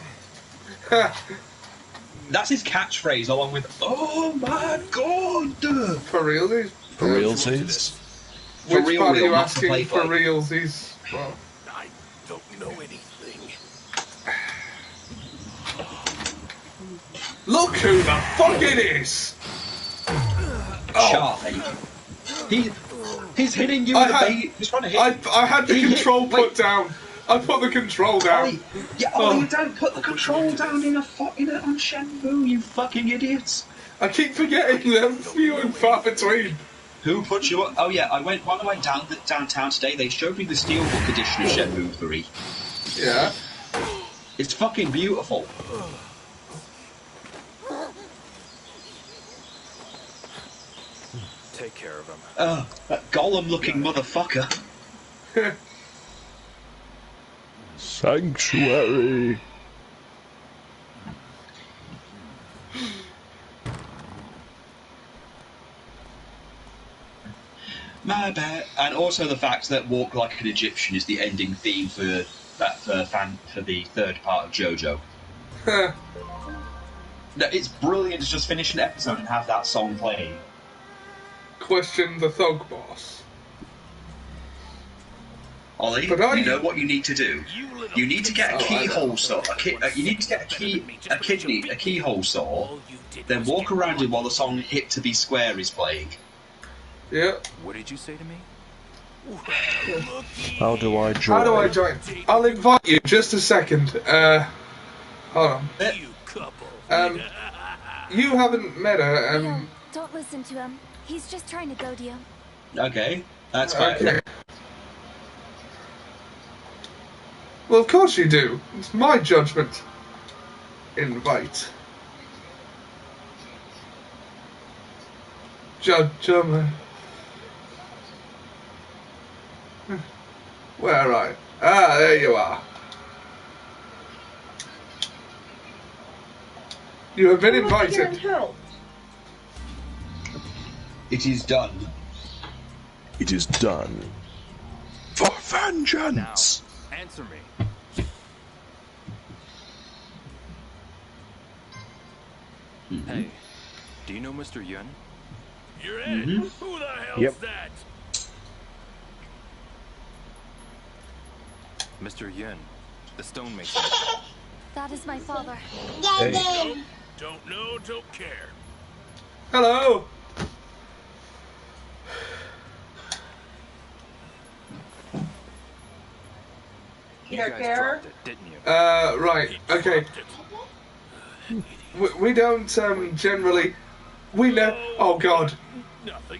That's his catchphrase, along with, oh my god! For realsies? For realsies? Which real, part are you not asking to for play realsies? Well, I don't know anything. look who the fuck it is! Charlie. He's hitting you with a bait. He's trying to hit. I had the control put down. I put the control down. You don't put the control down on Shenmue, you fucking idiots. I keep forgetting them, few and far between. Who put you up? Oh yeah, when I went downtown today, they showed me the Steelbook edition of Shenmue 3. Yeah. It's fucking beautiful. Take care of him. That Gollum-looking motherfucker. Sanctuary. My bad. And also the fact that Walk Like an Egyptian is the ending theme for the third part of JoJo. No, it's brilliant to just finish an episode and have that song playing. Question the thug boss. Ollie, you know what you need to do? You need to get a keyhole saw. You need to get a keyhole saw, then walk around it while the song "Hit to Be Square" is playing. Yeah. What did you say to me? How do I join? How do I join? I'll invite you. Just a second. Hold on. You haven't met her. Leo, don't listen to him. He's just trying to goad you. Okay, that's fine. Okay. Well, of course you do. It's my judgment. Invite. Judgment. Where are I? Ah, there you are. You have been invited. It is done. It is done. For vengeance! Now, answer me. Hey, do you know Mr. Yun? You're in? Who the hell's that? Mr. Yun, the stonemason. That is my father. Hey. Don't know, don't care. Hello. You guys dropped it, didn't you? Right, okay. We don't, generally... Oh, God.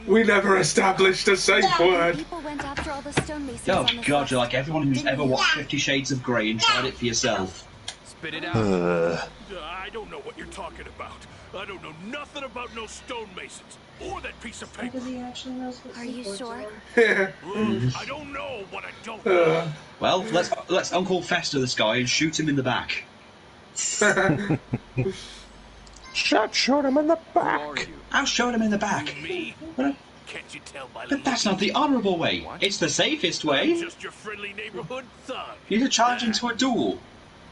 We never established a safe word. People went after all the stonemasons Oh, on this God, list. you're like everyone who's ever watched 50 Shades of Grey and tried it for yourself. Spit it out. I don't know what you're talking about. I don't know nothing about no stonemasons or that piece of paper. Are you sure? Yeah. I don't know what I don't know. Well, let's Uncle Fester this guy and shoot him in the back. Shoot him in the back. I'll shoot him in the back. Me? Can't you tell by But that's not the honourable way. It's the safest way. Just your friendly neighborhood thug. You could challenge him to a duel.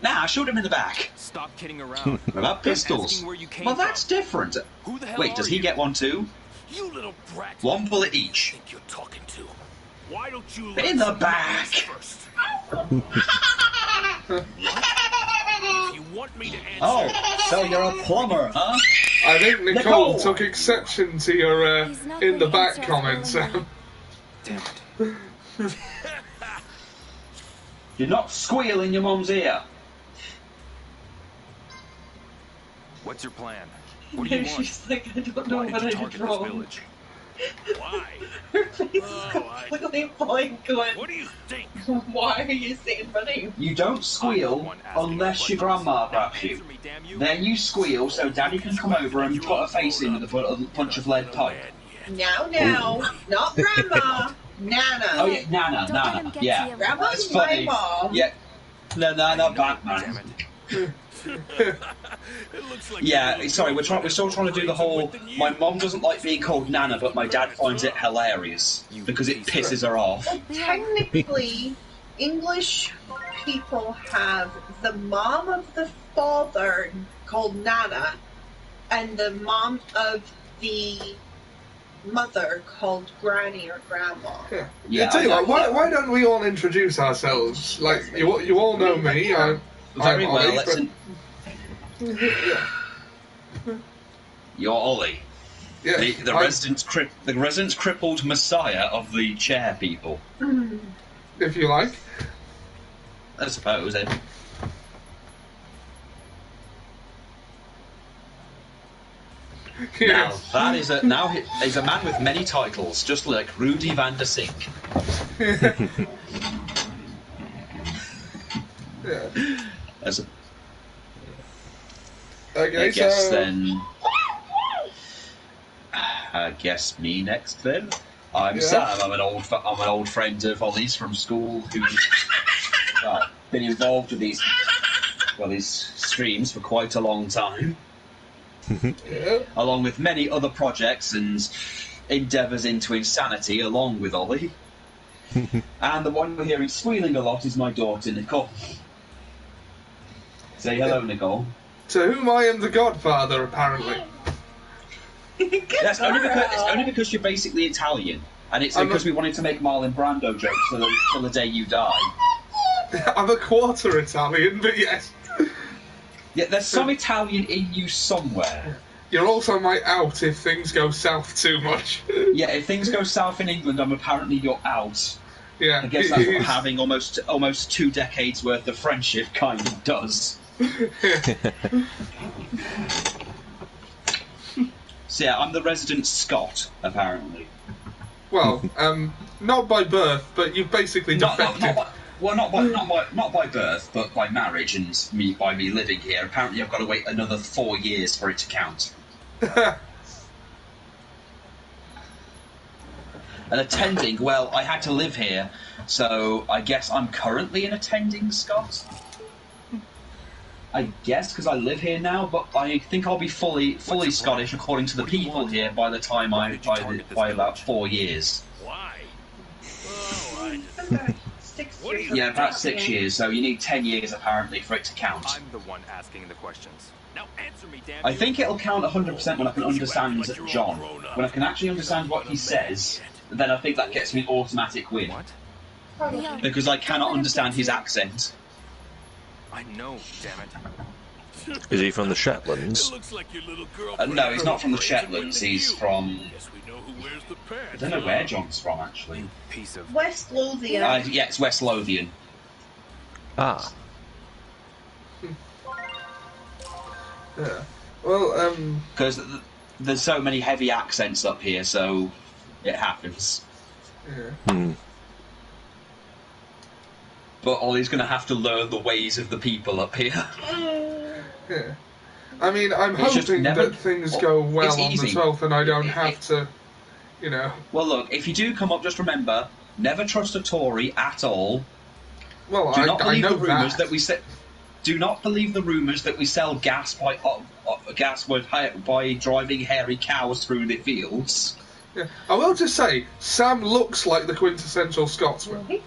Nah, shoot him in the back. Stop kidding around. What about pistols? Well, that's different. Who the hell Wait, does are he you? get one too? You little brat. One bullet each. Think you're talking to? Why don't you In the back. first? What? If you want me to answer, Oh, so you're a plumber, huh? I think Nicole took exception to your He's not in the going to back answer us comments. willingly. Damn it. You're not squeal in your mum's ear. What's your plan? What do you want? She's like, I don't know Why what did you I target did this wrong. village? why? Her face is completely blank going, What do you think? why are you saying my name? You don't squeal unless your grandma grabs you. Answer me, damn you. Then you squeal so Daddy can come over and put a face in with a bunch of lead pipe. No, not Grandma. Nana. Oh yeah, Nana, Don't let him Nana, get yeah. to you. Grandma's It's my funny. mom. Yeah. No, not Damn Batman. it. It looks like Yeah, sorry, we're still trying to do the whole. My mom doesn't like being called Nana, but my dad finds it hilarious because it pisses her off. Well, technically, English people have the mom of the father called Nana, and the mom of the mother called Granny or Grandma. Yeah, tell you what, why don't we all introduce ourselves? Like, you all know me. I'm Very well. Ollie, Let's. Yeah. You're Ollie, Yeah, the resident crippled messiah of the chair people. if you like. I suppose. Now Yes. that is he's a man with many titles, just like Rudy Van der Sink. Yeah. As a, Okay, I guess so then. I guess me next then. I'm Yeah. Sam. I'm an old friend of Ollie's from school who's been involved with these streams for quite a long time, yeah. along with many other projects and endeavours into insanity, along with Ollie. And the one you're hearing squealing a lot is my daughter Nicole. Say hello, Nicole. To whom I am the godfather, apparently. That's only because you're basically Italian, and it's because we wanted to make Marlon Brando jokes till the day you die. I'm a quarter Italian, but yes. Yeah, there's some Italian in you somewhere. You're also my out if things go south too much. Yeah, if things go south in England, I'm apparently your out. Yeah. I guess that's what having almost 2 decades worth of friendship kind of does. So yeah, I'm the resident Scot, apparently. Well, not by birth, but you've basically defected. Not by birth, but by marriage and by me living here. Apparently, I've got to wait another 4 years for it to count. And attending, well, I had to live here, so I guess I'm currently an attending Scot. I guess, because I live here now, but I think I'll be fully Scottish according to the people here by the time by about 4 years. Why? Yeah, about 6 years, so you need 10 years apparently for it to count. I'm the one asking the questions. Now answer me, damn I think it'll count 100% when I can understand John. When I can actually understand what he says, then I think that gets me an automatic win. What? Because I cannot understand his accent. I know, damn it. Is he from the Shetlands? No, he's not from the Shetlands. He's from... I don't know where John's from, actually. West Lothian. Yeah, it's West Lothian. Ah. Yeah. Well, because there's so many heavy accents up here, so it happens. Yeah. But Ollie's going to have to learn the ways of the people up here. Yeah. I mean, I'm hoping that things go well on the 12th and I don't have to, you know... Well, look, if you do come up, just remember, never trust a Tory at all. Well, do not believe the rumours that we say... Do not believe the rumours that we sell gas by driving hairy cows through the fields. Yeah. I will just say, Sam looks like the quintessential Scotsman.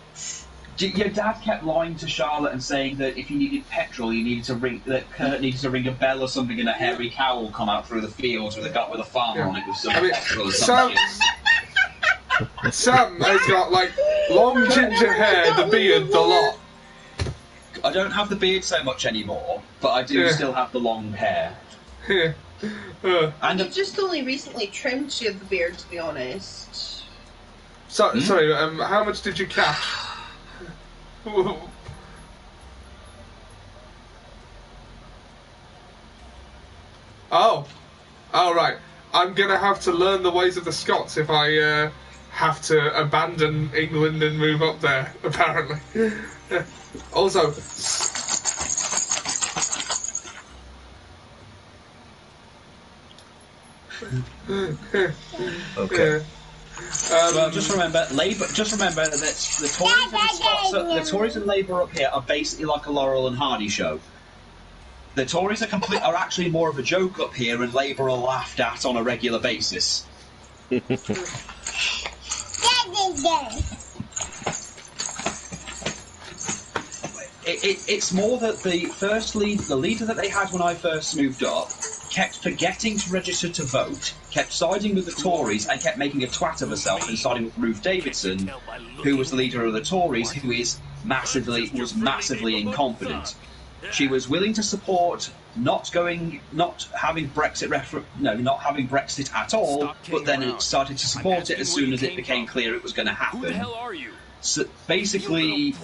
Your dad kept lying to Charlotte and saying that if you needed petrol, you needed to ring Kurt needed to ring a bell or something, and a hairy cow will come out through the fields with a farmer on it with some petrol or something. Sam has got like long ginger hair, the beard, the lot. I don't have the beard so much anymore, but I do still have the long hair. And you just only recently trimmed the beard, to be honest. Sorry, how much did you catch? Oh, right. I'm gonna have to learn the ways of the Scots if I have to abandon England and move up there, apparently. Also... Okay. Well, just remember that the Tories and Labour up here are basically like a Laurel and Hardy show. The Tories are actually more of a joke up here, and Labour are laughed at on a regular basis. It's more that the leader that they had when I first moved up, kept forgetting to register to vote, kept siding with the Tories, and kept making a twat of herself and siding with Ruth Davidson, who was the leader of the Tories, who was massively incompetent. She was willing to support not having Brexit at all, but then it started to support it as soon as it became clear it was going to happen. So basically,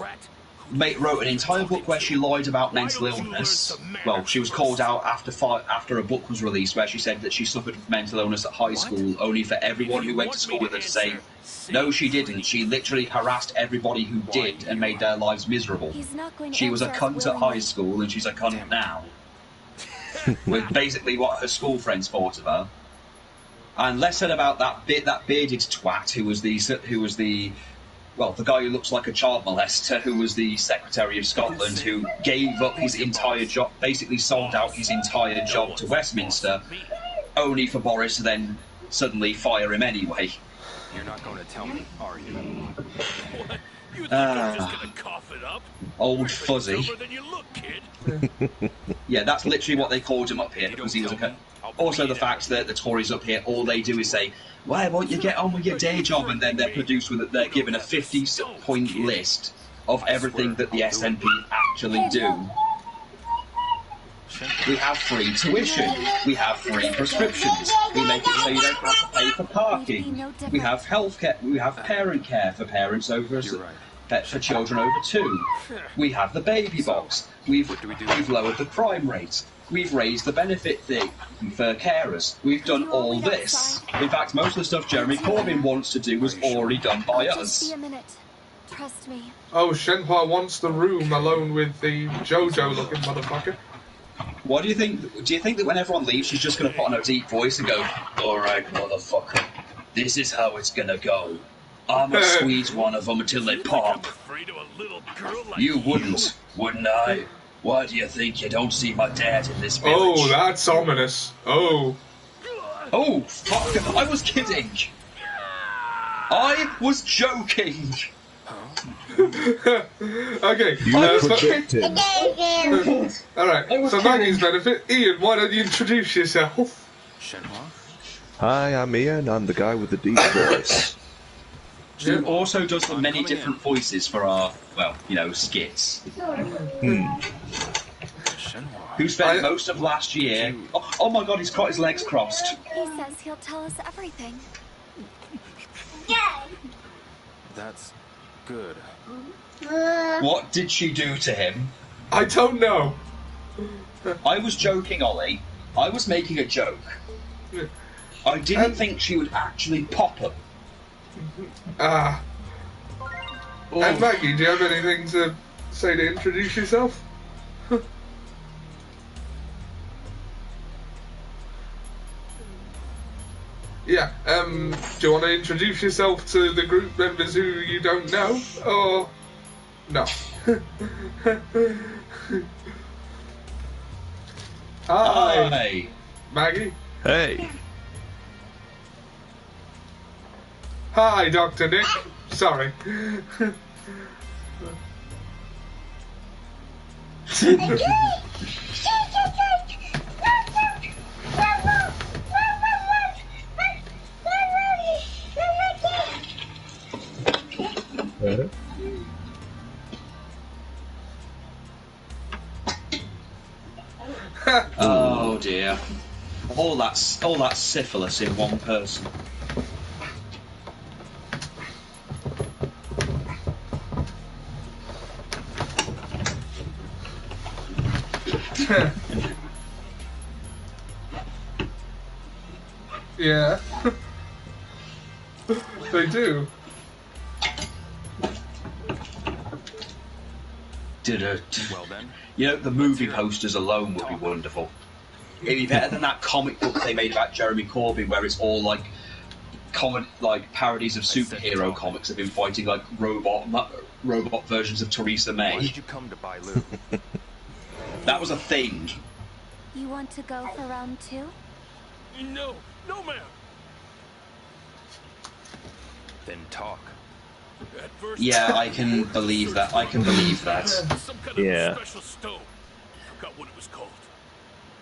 wrote an entire book where she lied about mental illness. Well, she was called out after a book was released where she said that she suffered from mental illness at high school, only for everyone who went to school with her to say, no, she didn't. She literally harassed everybody who did and made their lives miserable. She was a cunt at high school, and she's a cunt now. With basically what her school friends thought of her. And less said about that bearded twat who was the guy who looks like a child molester, who was the Secretary of Scotland, who gave up his entire job, basically sold out his entire job to Westminster, only for Boris to then suddenly fire him anyway. You're not going to tell me, are you? You think I'm just gonna cough it up? Old Fuzzy. Than you look, kid. Yeah, that's literally what they called him up here, because he was a... Also the fact that the Tories up here, all they do is say, why won't you get on with your day job? And then they're produced with it, they're given a 50-point list of everything that the SNP actually do. We have free tuition. We have free prescriptions. We make it so you don't have to pay for parking. We have healthcare. We have parent care for parents over for children over 2. We have the baby box. We've lowered the crime rate. We've raised the benefit thing for carers. We've done all this. In fact, most of the stuff Jeremy Corbyn wants to do was already done by us. Trust me. Oh, Shenhua wants the room alone with the JoJo-looking motherfucker. What do you think? Do you think that when everyone leaves, she's just going to put on a deep voice and go, "All right, motherfucker, this is how it's going to go. I'm going to squeeze one of them until they pop." You wouldn't I? Why do you think you don't see my dad in this village? Oh, that's ominous. Oh. Oh, fuck! I was kidding. I was joking. Okay. Alright, so Maggie's benefit. Ian, why don't you introduce yourself? Hi, I'm Ian. I'm the guy with the deep voice. Who also does the many different voices for our, well, you know, skits. Who spent most of last year... Oh my god, he's got his legs crossed. He says he'll tell us everything. That's good. What did she do to him? I don't know. I was joking, Ollie. I was making a joke. I didn't think she would actually pop him. And Maggie, do you have anything to say to introduce yourself? Yeah, do you want to introduce yourself to the group members who you don't know, or no? Hi, Maggie. Hey. Hi, Dr. Nick. Sorry. Oh dear. All that syphilis in one person. Yeah. They do. Well then. You know, the movie posters alone would be wonderful. It'd be better than that comic book they made about Jeremy Corbyn, where it's all like parodies of superhero comics that have been fighting like robot versions of Theresa May. Why did you come to Bailu? That was a thing. You want to go for round 2? No, ma'am. Then talk. Yeah, I can believe that. I can believe that. Some kind of special stone. Forgot what it was called.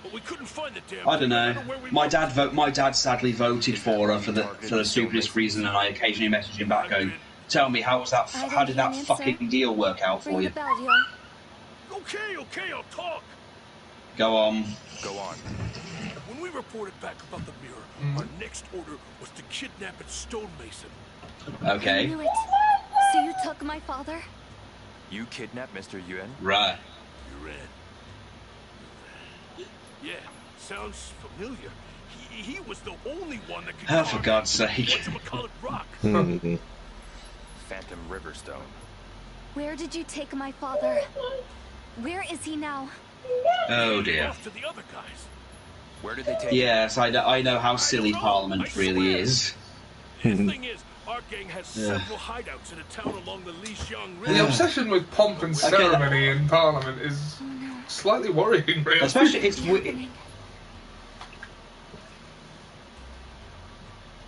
But we couldn't find the damn. I don't know. My dad sadly voted for her for the stupidest reason, and I occasionally message him back going, "Tell me how did that fucking deal work out for you?" Okay, I'll talk. Go on. When we reported back about the mirror, our next order was to kidnap its stonemason. Okay. I knew it. So you took my father? You kidnapped Mr. Yuan? Right. Yuan. Yeah, sounds familiar. He was the only one that could. Oh, for God's sake. Rock. Phantom Riverstone. Where did you take my father? Where is he now? Oh dear. Off to the other guys. Where did they take Yes, I know how silly Parliament really is. The thing is, our gang has several hideouts in a town along the Lixiang River. The obsession with pomp and ceremony in Parliament is slightly worrying, really. Especially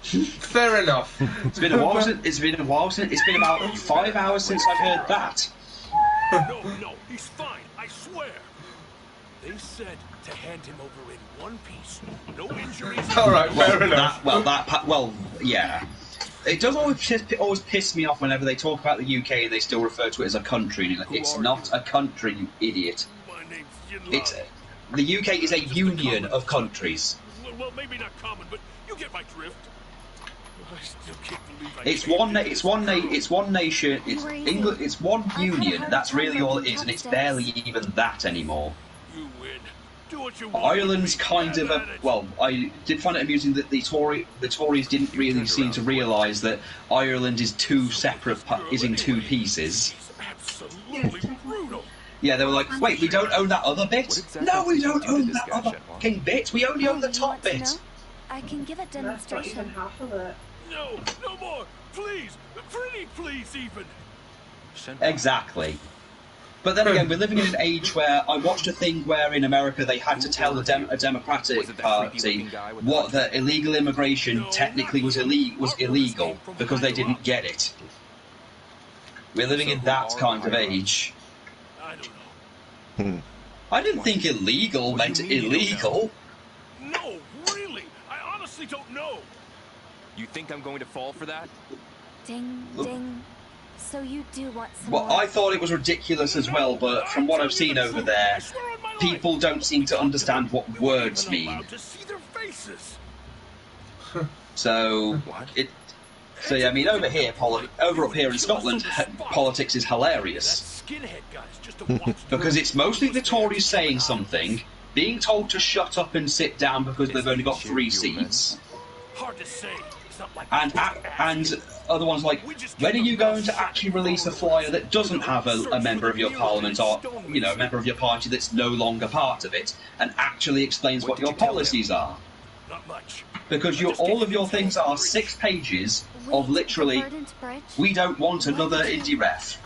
Fair enough. It's been a while since. It's been about 5 hours since I've heard that. No, he's fine. I swear. They said to hand him over in one piece. No injuries. All right, fair enough. Yeah. It does always piss me off whenever they talk about the UK and they still refer to it as a country. It's not a country, you idiot. My name's the UK is a union of countries. Well, maybe not common, but you get my drift. I still can't believe It's one nation. It's England. It's one union. That's really all it is, and it's barely even that anymore. You win. Do what you want. Ireland's kind of a I did find it amusing that the Tories didn't really seem to realise that Ireland is is in two pieces. Absolutely brutal. Yeah, they were like, wait, we don't own that other bit? No, we don't own that other fucking bit. We only own the top bit. I can give a demonstration. That's not even half of it. No more. Please, pretty please, even. Exactly. But then again, we're living in an age where I watched a thing where in America they had to tell a Democratic Party what that illegal immigration technically was illegal because they didn't get it. We're living in that kind of age. I don't know. I didn't think illegal meant illegal. No, really, I honestly don't know. You think I'm going to fall for that? Ding, ding. So you do want some Well, more? I thought it was ridiculous as well, but from what I've seen over there, people don't seem to understand what words mean. So, I mean, over up here in Scotland, politics is hilarious. Because it's mostly the Tories saying something, being told to shut up and sit down because they've only got 3 seats. Hard to say. And other ones like, when are you going to actually release a flyer that doesn't have a member of your parliament or, a member of your party that's no longer part of it, and actually explains what your policies are? Not much. Because all of your things are 6 pages of literally, we don't want another indie ref.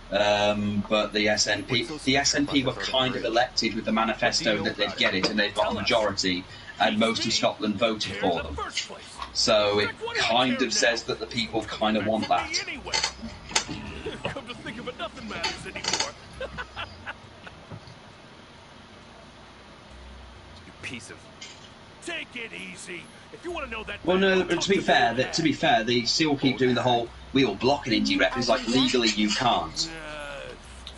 But the SNP were kind of elected with the manifesto that they'd get it, and they've got a majority, and most of Scotland voted for them. So it kind of says that the people kind of want that. Come to think of it, nothing matters anymore. You piece of. Take it easy. If you want to know that. Well, no. To be fair, they still keep doing the whole "we will block an indie rep." It's like legally you can't.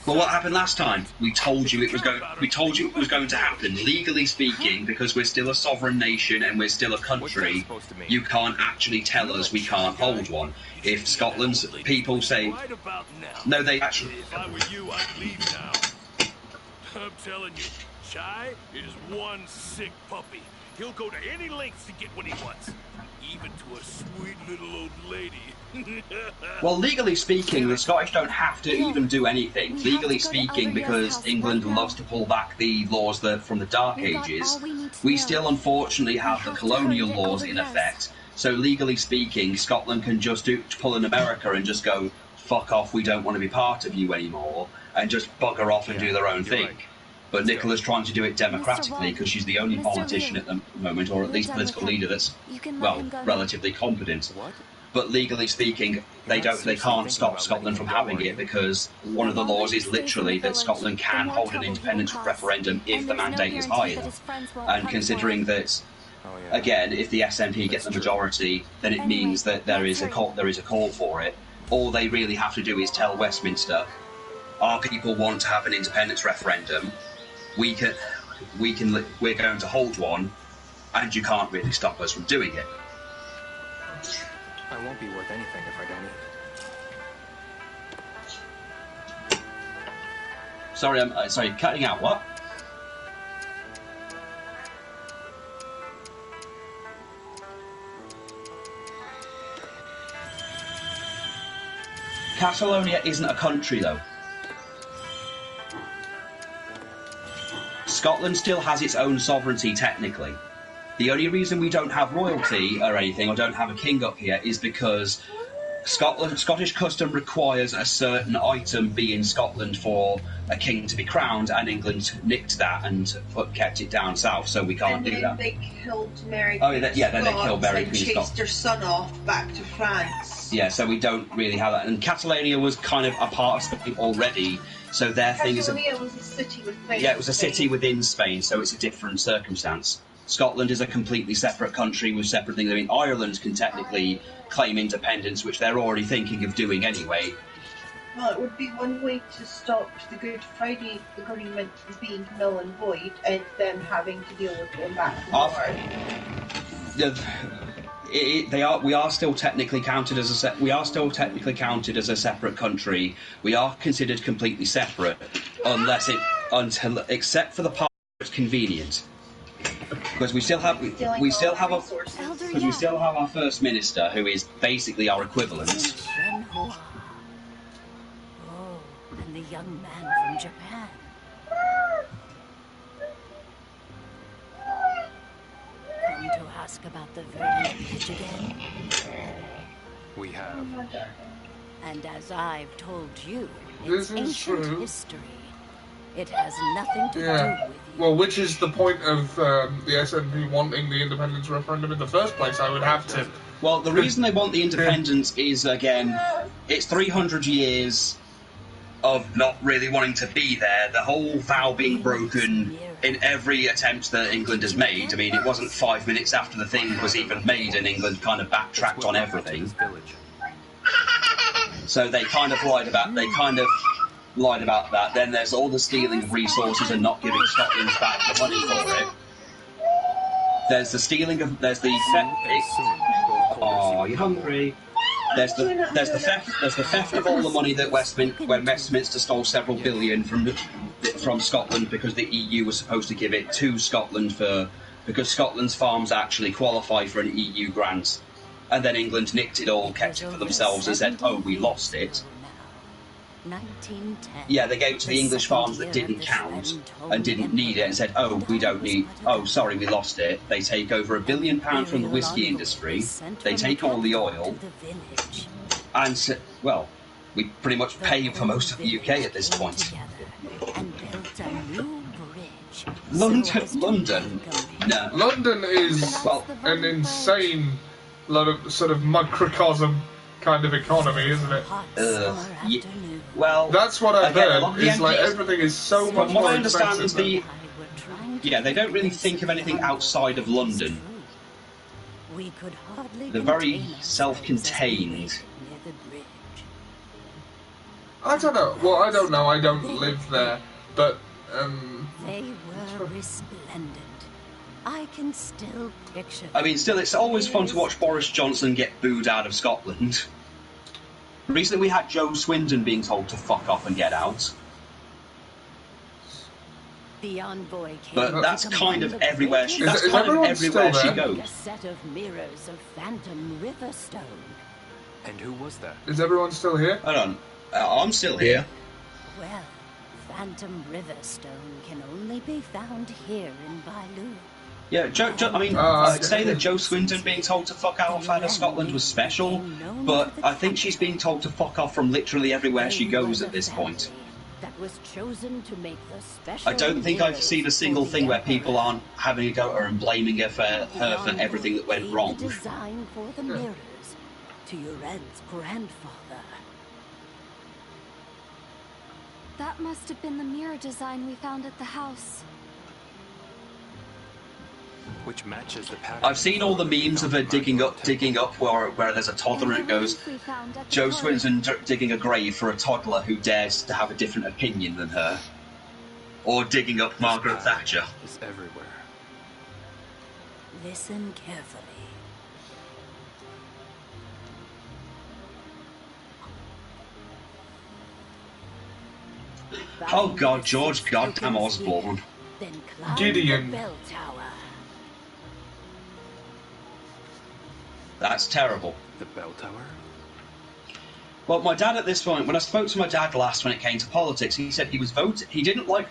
Well, what happened last time? We told you it was going to happen. Legally speaking, because we're still a sovereign nation and we're still a country, you can't actually tell us we can't hold one. If Scotland's people say no, they actually. If I were you, I'd leave now. I'm telling you, Chai is one sick puppy. He'll go to any lengths to get what he wants, even to a sweet little old lady. Well, legally speaking, the Scottish don't have to even do anything. Legally speaking, because England loves to pull back the laws from the Dark Ages, we still unfortunately have the colonial laws in effect. So legally speaking, Scotland can just pull in America and just go, fuck off, we don't want to be part of you anymore, and just bugger off and do their own thing. But Nicola's trying to do it democratically because she's the only politician at the moment, or at least political leader that's, relatively competent. But legally speaking, they can't stop Scotland from having it because one of the laws is literally that Scotland can hold an independence referendum if the mandate is high enough. And considering that, again, if the SNP get the majority, then it means that there is a call for it. All they really have to do is tell Westminster, our people want to have an independence referendum. We're going to hold one, and you can't really stop us from doing it. I won't be worth anything if I don't eat. Sorry, I'm cutting out what? Catalonia isn't a country, though. Scotland still has its own sovereignty, technically. The only reason we don't have royalty or anything, or don't have a king up here, is because Scottish custom requires a certain item be in Scotland for a king to be crowned, and England nicked that and kept it down south, so we can't do that. And then they killed Mary Queen of Scots. Then they killed Mary Queen of Scots. And chased her son off back to France. Yeah, so we don't really have that. And Catalonia was kind of a part of Spain already, so their thing is... Catalonia was a city within Spain. Yeah, it was a city within Spain, so it's a different circumstance. Scotland is a completely separate country with separate things. I mean, Ireland can technically claim independence, which they're already thinking of doing anyway. Well, it would be one way to stop the Good Friday Agreement being null and void, and them having to deal with going back to war. We are still technically counted as a separate country. We are considered completely separate, except for the part where it's convenient. Because we still have our First Minister, who is basically our equivalent. Oh, and the young man from Japan. Come to ask about the Verdant pitch again? We have. And as I've told you, This it's is ancient true. history. It has nothing to do with you. Well, which is the point of the SNP wanting the independence referendum in the first place, I would have to... Well, the reason they want the independence is, again, it's 300 years of not really wanting to be there, the whole vow being broken in every attempt that England has made. I mean, it wasn't 5 minutes after the thing was even made and England kind of backtracked on everything. So they kind of lied about that. Then there's all the stealing of resources and not giving Scotland back the money for it. There's the stealing of... There's the theft... Oh, you're hungry. There's the theft of all the money that when Westminster stole several billion from Scotland because the EU was supposed to give it to Scotland because Scotland's farms actually qualify for an EU grant. And then England nicked it all, kept it for themselves and said, oh, we lost it. 1910. Yeah, they gave it to the English farms that didn't count and didn't need it and said, oh, we don't need... Oh, sorry, we lost it. They take over £1 billion from the whiskey industry. They take all the oil. And, well, we pretty much pay for most of the UK at this point. London? No. London is an insane sort of microcosm kind of economy, isn't it? Yeah. Well, that's what I've heard. Is MPs, like everything is so much from more what I understand expensive. Yeah, they don't really think of anything outside of London. They're very self-contained. I don't know. Well, I don't know. I don't live there, but they were resplendent. I can still picture. I mean, still, it's always fun to watch Boris Johnson get booed out of Scotland. Recently, we had Joe Swindon being told to fuck off and get out. The envoy came, but that's kind of everywhere she. That's is kind of everywhere she there? goes. A set of mirrors of Phantom Riverstone. And who was that? Is everyone still here? Hold on, I'm still here. Well, Phantom Riverstone can only be found here in Bailu. Yeah, I mean, I'd say that Joe Swindon being told to fuck off out of Scotland was special, but I think she's being told to fuck off from literally everywhere she goes at this point. That was chosen to make the special. I don't think I've seen a single thing where people aren't having a go at her and blaming her for everything that went wrong. Design for the mirrors to Ured's grandfather. That must have been the mirror design we found at the house. Which matches the pattern. I've seen all the memes of her digging up where there's a toddler and it goes, Joe Swindon digging a grave for a toddler who dares to have a different opinion than her. Or digging up Margaret Thatcher. It's everywhere. Listen carefully. Oh God, George goddamn Osborne. Gideon. The bell tower. That's terrible. The bell tower? Well, my dad at this point, when I spoke to my dad last when it came to politics, he said he didn't like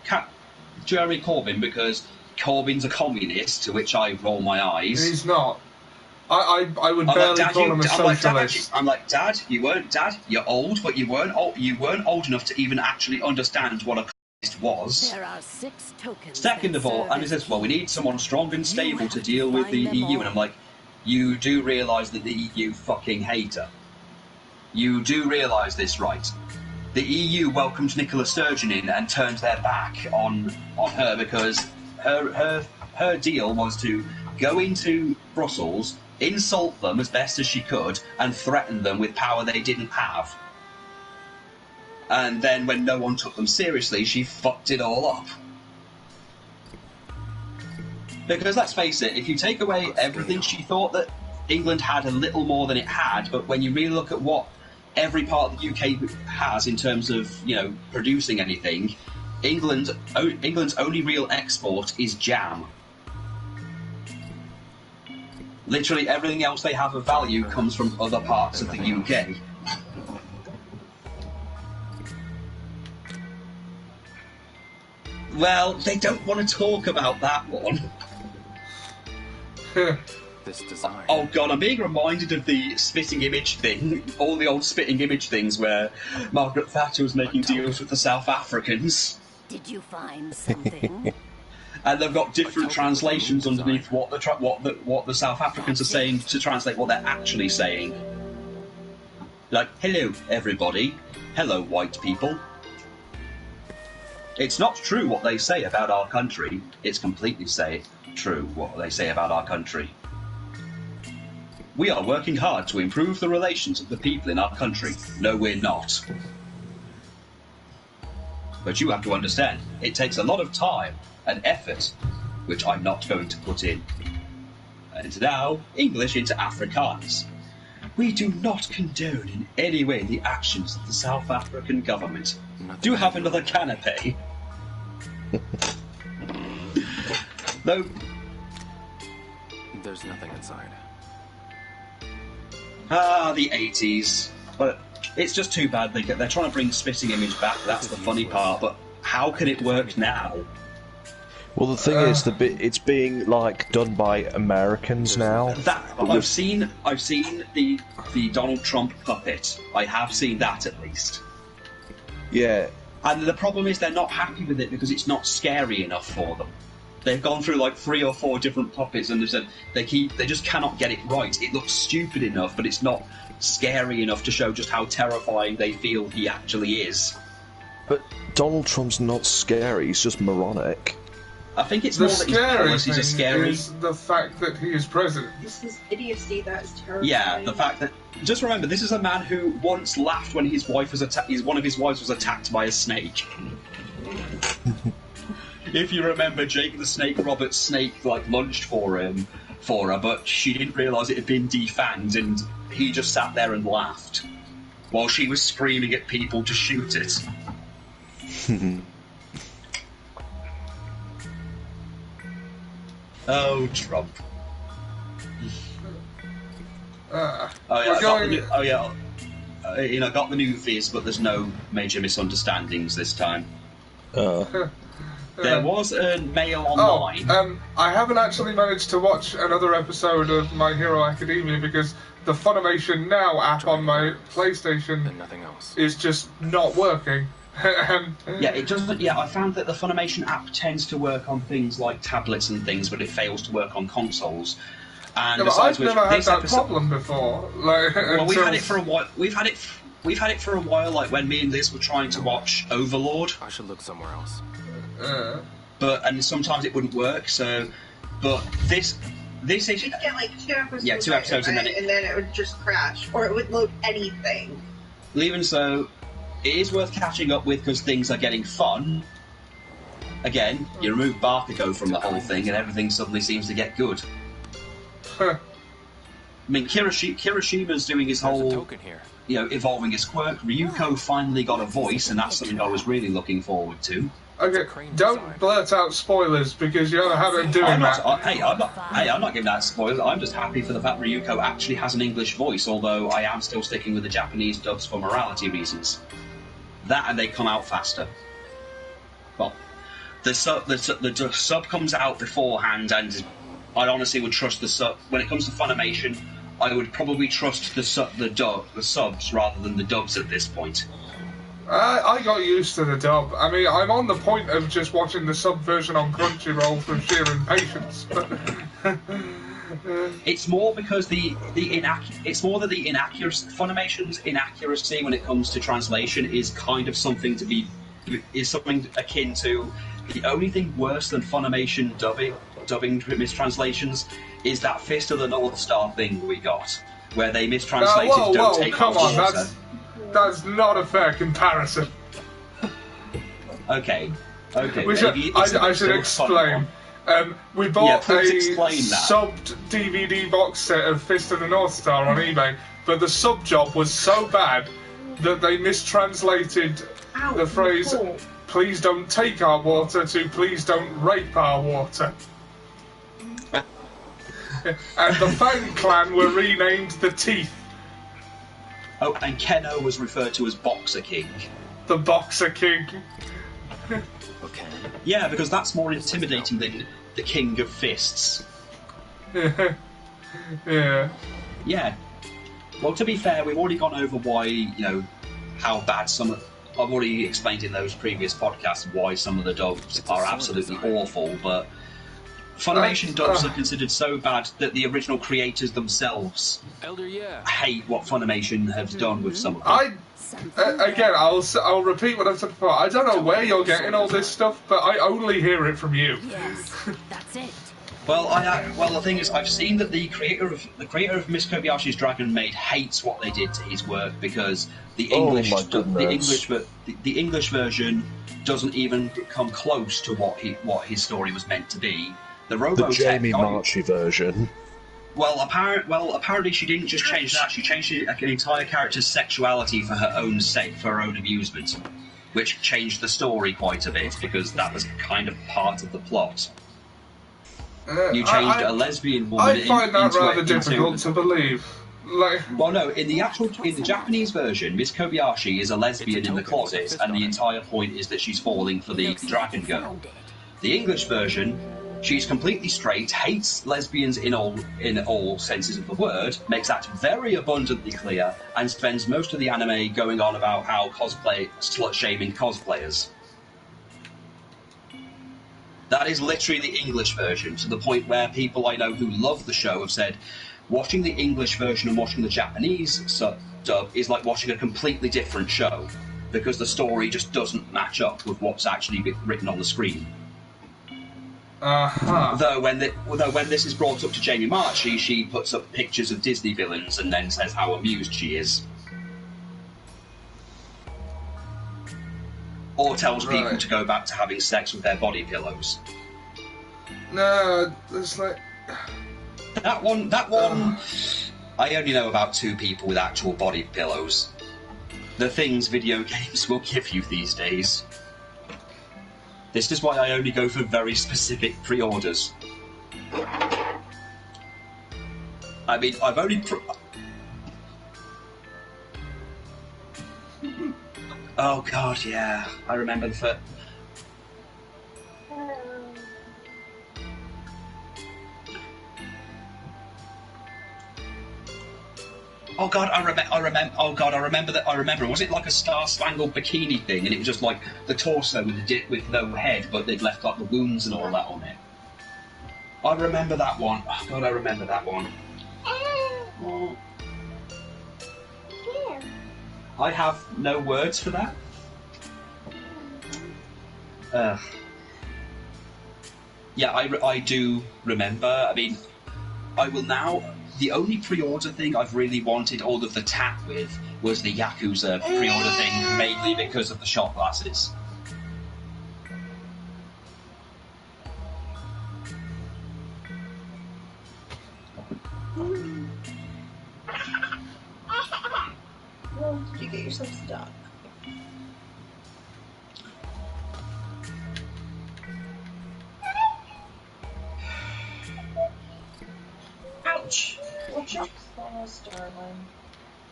Jeremy Corbyn because Corbyn's a communist, to which I roll my eyes. He's not. I would barely call him a socialist. I'm like, Dad, you're old, but you weren't old enough to even actually understand what a communist was. There are 6 tokens. Second of all, and he says, well, we need someone strong and stable to deal with the EU. And I'm like, you do realise that the EU fucking hate her. You do realise this, right? The EU welcomed Nicola Sturgeon in and turned their back on her because her deal was to go into Brussels, insult them as best as she could, and threaten them with power they didn't have. And then when no one took them seriously, she fucked it all up. Because let's face it, if you take away everything, she thought that England had a little more than it had, but when you really look at what every part of the UK has in terms of, you know, producing anything, England's only real export is jam. Literally everything else they have of value comes from other parts of the UK. Well, they don't want to talk about that one. This design. Oh god, I'm being reminded of the spitting image thing, all the old spitting image things where Margaret Thatcher was making deals with the South Africans. Did you find something? And they've got different translations underneath what the South Africans are saying to translate what they're actually saying. Like, hello everybody, hello white people. It's not true what they say about our country. It's completely true what they say about our country. We are working hard to improve the relations of the people in our country. No, we're not. But you have to understand, it takes a lot of time and effort, which I'm not going to put in. And now, English into Afrikaans. We do not condone in any way the actions of the South African government. Do you have another canapé? Though... There's nothing inside. Ah, the 80s. But it's just too bad they're trying to bring spitting image back, that's the funny part, but how can it work now? Well, the thing is, it's being like done by Americans now. I've seen the Donald Trump puppet. I have seen that at least. Yeah. And the problem is they're not happy with it because it's not scary enough for them. They've gone through like 3 or 4 different puppets and they've said they just cannot get it right. It looks stupid enough, but it's not scary enough to show just how terrifying they feel he actually is. But Donald Trump's not scary, he's just moronic. I think it's more that he's a scary... is the fact that he is president. This is idiocy that is terrifying. Yeah, the fact that... Just remember, this is a man who once laughed when his wife was one of his wives was attacked by a snake. If you remember, Jake the Snake Robert's snake lunged for her, but she didn't realise it had been defanged, and he just sat there and laughed while she was screaming at people to shoot it. Oh, Trump. Got the new viz, but there's no major misunderstandings this time. There was a mail online. I haven't actually managed to watch another episode of My Hero Academia because the Funimation Now app on my PlayStation is just not working. Yeah, it doesn't. Yeah, I found that the Funimation app tends to work on things like tablets and things, but it fails to work on consoles. And yeah, besides I've never had that problem before. Well, we've had it for a while. We've had it for a while. Like when me and Liz were trying to watch Overlord. I should look somewhere else. And sometimes it wouldn't work. So, but this issue. You'd get like 2 episodes. Yeah, 2 episodes, and then it would just crash, or it would load anything. Even so, it is worth catching up with because things are getting fun. Again, you remove Bakugo from the whole thing, and everything suddenly seems to get good. I mean, Kirishima's doing his whole, evolving his quirk. Ryuko finally got a voice, and that's something I was really looking forward to. Okay, don't blurt out spoilers because you have a habit of doing I'm that. I'm not giving that spoilers. I'm just happy for the fact Ryuko actually has an English voice, although I am still sticking with the Japanese dubs for morality reasons. That and they come out faster. Well, the sub comes out beforehand, and I honestly would trust the sub. When it comes to Funimation, I would probably trust the subs rather than the dubs at this point. I got used to the dub. I mean, I'm on the point of just watching the sub version on Crunchyroll from sheer impatience. It's more because it's more that the inaccuracy, Funimation's inaccuracy when it comes to translation is kind of something something akin to the only thing worse than Funimation dubbing mistranslations is that Fist of the North Star thing we got, where they mistranslated "Don't take come on, water." That's not a fair comparison. Okay. I should explain. We bought a subbed DVD box set of Fist of the North Star on eBay, but the sub job was so bad that they mistranslated the phrase "please don't take our water" to "please don't rape our water." And the Fang Clan were renamed the Teeth. Oh, and Keno was referred to as Boxer King. The Boxer King. Okay. Yeah, because that's more intimidating than the King of Fists. Yeah. Yeah. Well, to be fair, we've already gone over why, how bad I've already explained in those previous podcasts why some of the dubs are absolutely awful, but Funimation dubs are considered so bad that the original creators themselves hate what Funimation has done with some of them. Again, I'll repeat what I've said before. I don't know where you're getting all this stuff, but I only hear it from you. Yes, that's it. Well, the thing is, I've seen that the creator of Miss Kobayashi's Dragon Maid hates what they did to his work because the English version doesn't even come close to what his story was meant to be. The Jamie Marchi version. Well, apparently she didn't just change that. She changed an entire character's sexuality for her own sake, for her own amusement, which changed the story quite a bit because that was kind of part of the plot. You changed a lesbian woman. I find that rather difficult to believe. Well, no, in the Japanese version, Miss Kobayashi is a lesbian in the closet, and the entire point is that she's falling for the dragon girl. The English version, she's completely straight, hates lesbians in all senses of the word, makes that very abundantly clear, and spends most of the anime going on about how slut-shaming cosplayers. That is literally the English version, to the point where people I know who love the show have said, watching the English version and watching the Japanese dub is like watching a completely different show, because the story just doesn't match up with what's actually written on the screen. Though when this is brought up to Jamie Marchi, she puts up pictures of Disney villains and then says how amused she is. Or tells people to go back to having sex with their body pillows. No, it's like... That one... I only know about 2 people with actual body pillows. The things video games will give you these days. This is why I only go for very specific pre-orders. I mean, I've only... Oh god, yeah. I remember the first... Oh god, I remember that. I remember. Was it like a star-spangled bikini thing, and it was just like the torso with no head, but they'd left like the wounds and all that on it? I remember that one. Oh god, I remember that one. Oh. I have no words for that. Yeah, I do remember. I mean, I will now... The only pre-order thing I've really wanted all of the tat with was the Yakuza pre-order thing, mainly because of the shot glasses. Well, did you get yourself stuck? Ouch! What's your claws, darling?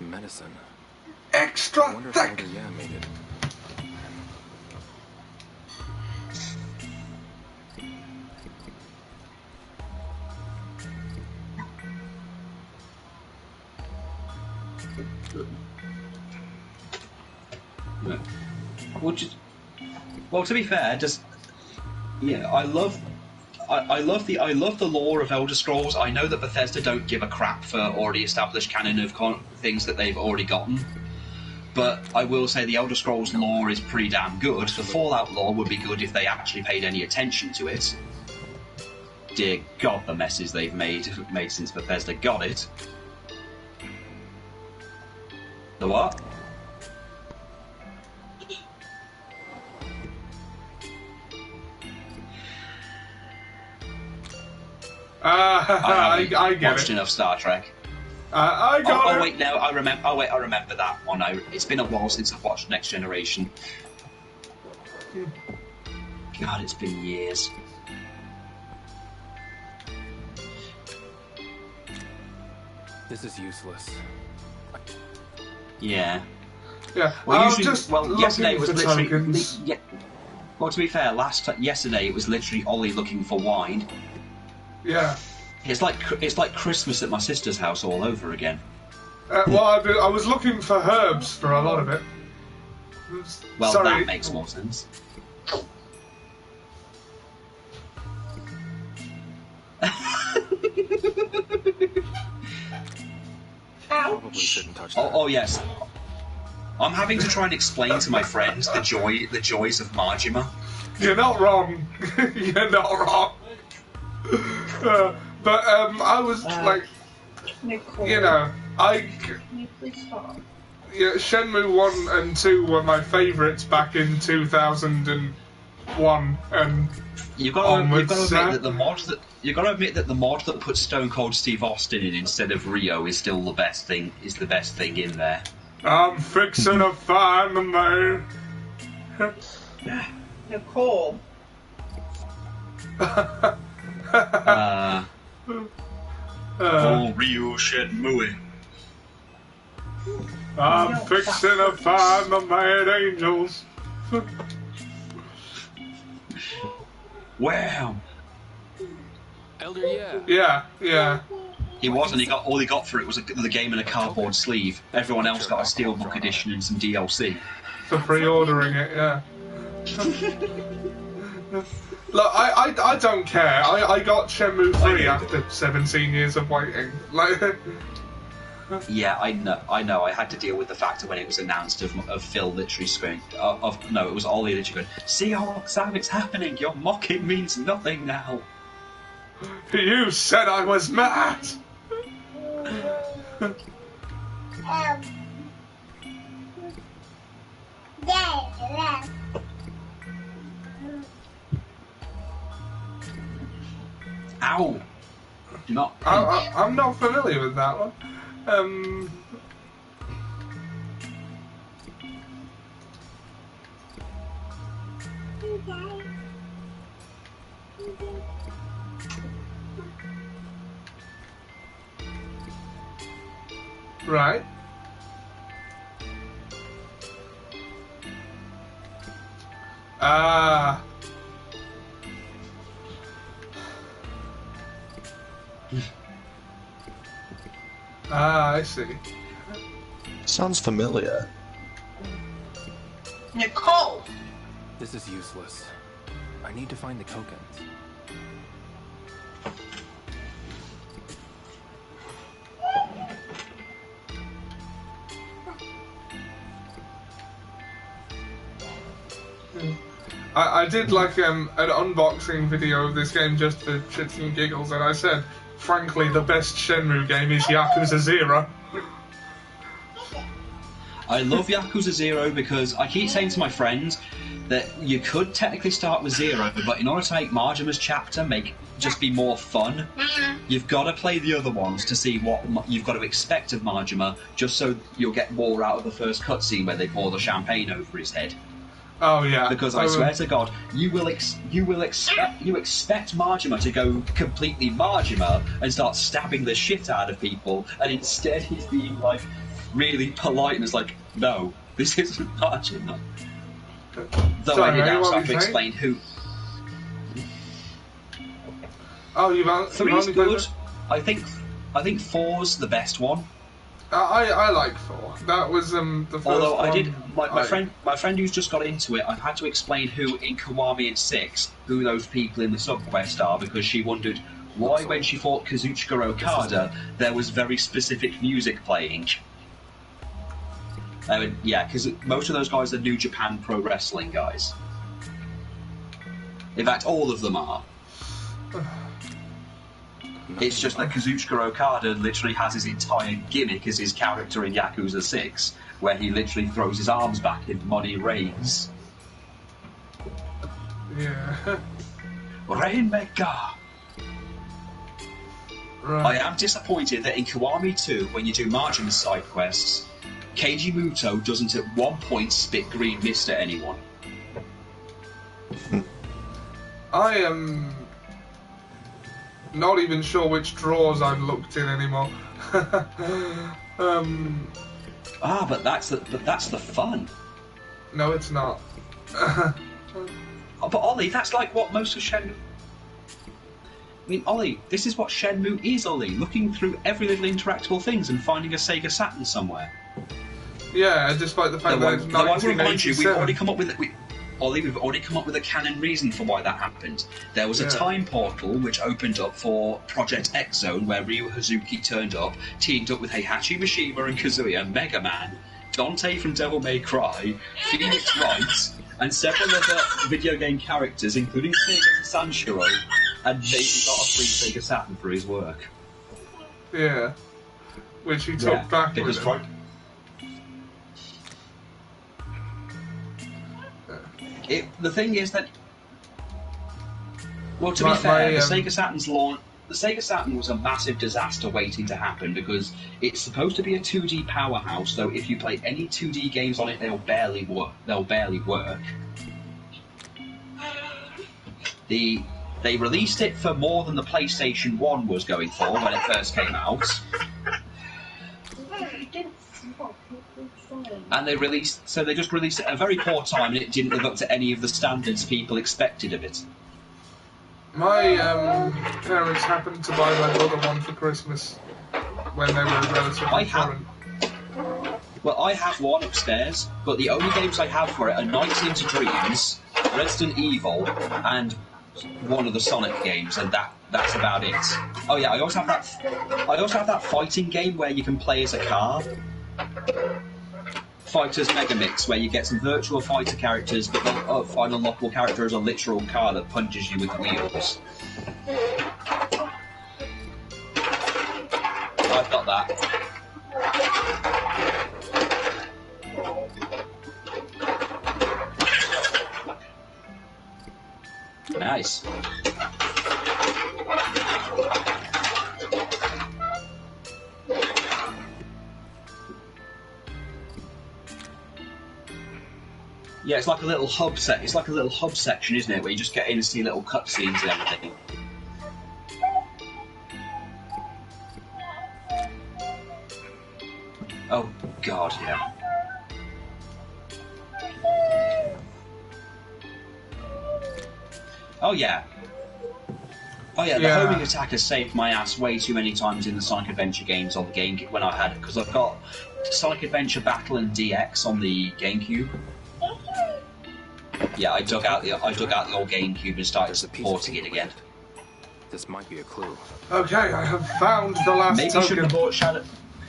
Medicine. Extra I wonder if thick! Elder made it. Well, to be fair, I love the lore of Elder Scrolls. I know that Bethesda don't give a crap for already established canon of things that they've already gotten, but I will say the Elder Scrolls lore is pretty damn good. The Fallout lore would be good if they actually paid any attention to it. Dear God, the messes they've made since Bethesda got it. The what? I get watched it. enough Star Trek. I got it. Oh wait, no, I remember. Oh wait, I remember that one. It's been a while since I've watched Next Generation. God, it's been years. This is useless. Yeah. Yeah. Well, just yesterday was literally. tokens. Yeah. Well, to be fair, yesterday it was literally Ollie looking for wine. Yeah. It's like Christmas at my sister's house all over again. Well, I was looking for herbs for a lot of it. Well, Sorry. that makes more sense. Probably shouldn't touch that. Oh yes. I'm having to try and explain to my friends the joys of Majima. You're not wrong. You're not wrong. But I was like, Nicole, you know, can you please stop? Yeah, Shenmue 1 and 2 were my favourites back in 2001, and You've got to admit that the mod that puts Stone Cold Steve Austin in instead of Rio is still the best thing. Is the best thing in there. I'm fixing to find the man. Nicole. Rio Shenmue. I'm fixing to find the mad angels. Wow. Elder, yeah. Yeah. He was, and all he got for it was the game in a cardboard sleeve. Everyone else got a steelbook edition and some DLC. For pre-ordering it, yeah. Look, I don't care. I got Shenmue 3 after 17 years of waiting. Like. Yeah, I know. I had to deal with the fact that when it was announced of Phil literally screaming, it was Ollie literally going, "See, Sam, it's happening. Your mocking means nothing now." You said I was mad. Ow! Do not. I'm not familiar with that one. Right. I see. Sounds familiar. Nicole! This is useless. I need to find the tokens. I did like an unboxing video of this game just for shits and giggles, and I said, frankly, the best Shenmue game is Yakuza 0. I love Yakuza 0 because I keep saying to my friends that you could technically start with 0, but in order to make Majima's chapter just be more fun, you've got to play the other ones to see what you've got to expect of Majima, just so you'll get more out of the first cutscene where they pour the champagne over his head. Oh yeah. Because I swear to God, you expect Majima to go completely Majima and start stabbing the shit out of people, and instead he's being like really polite and is like, no, this isn't Majima. Though Sorry, I did what have to were you explain who. Oh, you've only Three's played good. it? I think 4's the best one. I like 4. That was the first Although one. I did, my friend who's just got into it, I've had to explain who in Kiwami and 6, who those people in the subquest are, because she wondered why when she fought Kazuchika Okada, there was very specific music playing. Yeah, because most of those guys are New Japan Pro Wrestling guys. In fact, all of them are. It's just that Kazuchika Okada literally has his entire gimmick as his character in Yakuza 6, where he literally throws his arms back in money rains. Yeah. Rainmaker! Right. I am disappointed that in Kiwami 2, when you do marching side quests, Keiji Muto doesn't at one point spit green mist at anyone. I am not even sure which drawers I've looked in anymore. But that's the fun. No, it's not. But Ollie, that's like what most of Shenmue... I mean, Ollie, this is what Shenmue is, Ollie. Looking through every little interactable things and finding a Sega Saturn somewhere. Yeah, despite the fact that it's 1987. We've already come up with... Ollie, we've already come up with a canon reason for why that happened. There was a time portal which opened up for Project X Zone, where Ryu Hazuki turned up, teamed up with Heihachi Mishima and Kazuya, Mega Man, Dante from Devil May Cry, Phoenix Wright, and several other video game characters, including Sega Sanshiro, and maybe got a free Sega Saturn for his work. Yeah. Which he took back with him. The thing is that, well, to be fair, the Sega Saturn's launch, the Sega Saturn was a massive disaster waiting to happen because it's supposed to be a 2D powerhouse. Though if you play any 2D games on it, they'll barely work. They released it for more than the PlayStation 1 was going for when it first came out. And they just released it at a very poor time, and it didn't live up to any of the standards people expected of it. My parents happened to buy my brother one for Christmas when they were relatively foreign. Well, I have one upstairs, but the only games I have for it are Nights into Dreams, Resident Evil, and one of the Sonic games, and that's about it. Oh yeah, I also have that fighting game where you can play as a car. Fighters Megamix, where you get some virtual fighter characters, but the final unlockable character is a literal car that punches you with wheels. I've got that. Nice. Yeah, it's like a little hub section, isn't it? Where you just get in and see little cutscenes and everything. Oh God, yeah. Oh yeah. The homing attack has saved my ass way too many times in the Sonic Adventure games on the GameCube when I had it, because I've got Sonic Adventure Battle and DX on the GameCube. Yeah, I dug out the old GameCube and started supporting it again. This might be a clue. Okay, I have found the last token.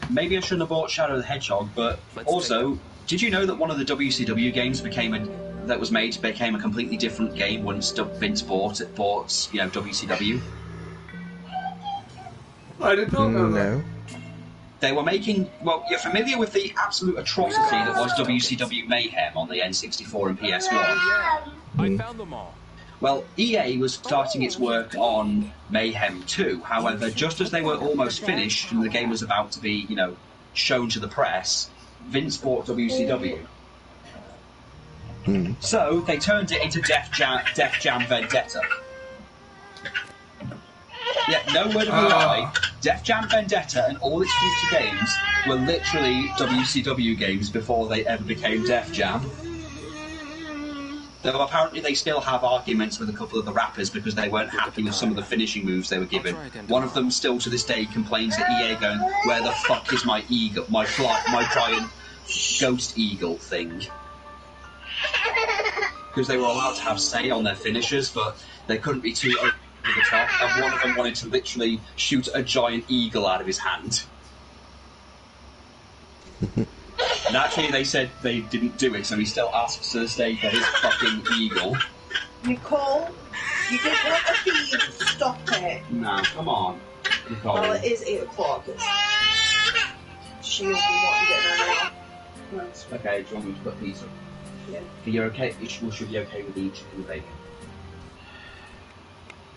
Maybe I shouldn't have bought Shadow the Hedgehog, but also, did you know that one of the WCW games became a completely different game once Vince bought WCW? I did not know that. They were making... Well, you're familiar with the absolute atrocity that was WCW Mayhem on the N64 and PS1? I found them all. Well, EA was starting its work on Mayhem 2. However, just as they were almost finished and the game was about to be, shown to the press, Vince bought WCW. So, they turned it into Def Jam Vendetta. Yeah, no word of a lie. Def Jam Vendetta and all its future games were literally WCW games before they ever became Def Jam. Though apparently they still have arguments with a couple of the rappers because they weren't happy with some of the finishing moves they were given. One of them still to this day complains at EA going, "Where the fuck is my eagle, my giant ghost eagle thing?" Because they were allowed to have say on their finishers, but they couldn't be too over the top, and one of them wanted to literally shoot a giant eagle out of his hand. And actually, they said they didn't do it, so he still asks to this day for his fucking eagle. Nicole, you didn't want the feed. Stop it. No, come on, Nicole. Well, it is 8 o'clock. She'll be wanting to get her now. Okay, do you want me to put these up? Yeah. You're okay? You should be okay with the chicken and bacon.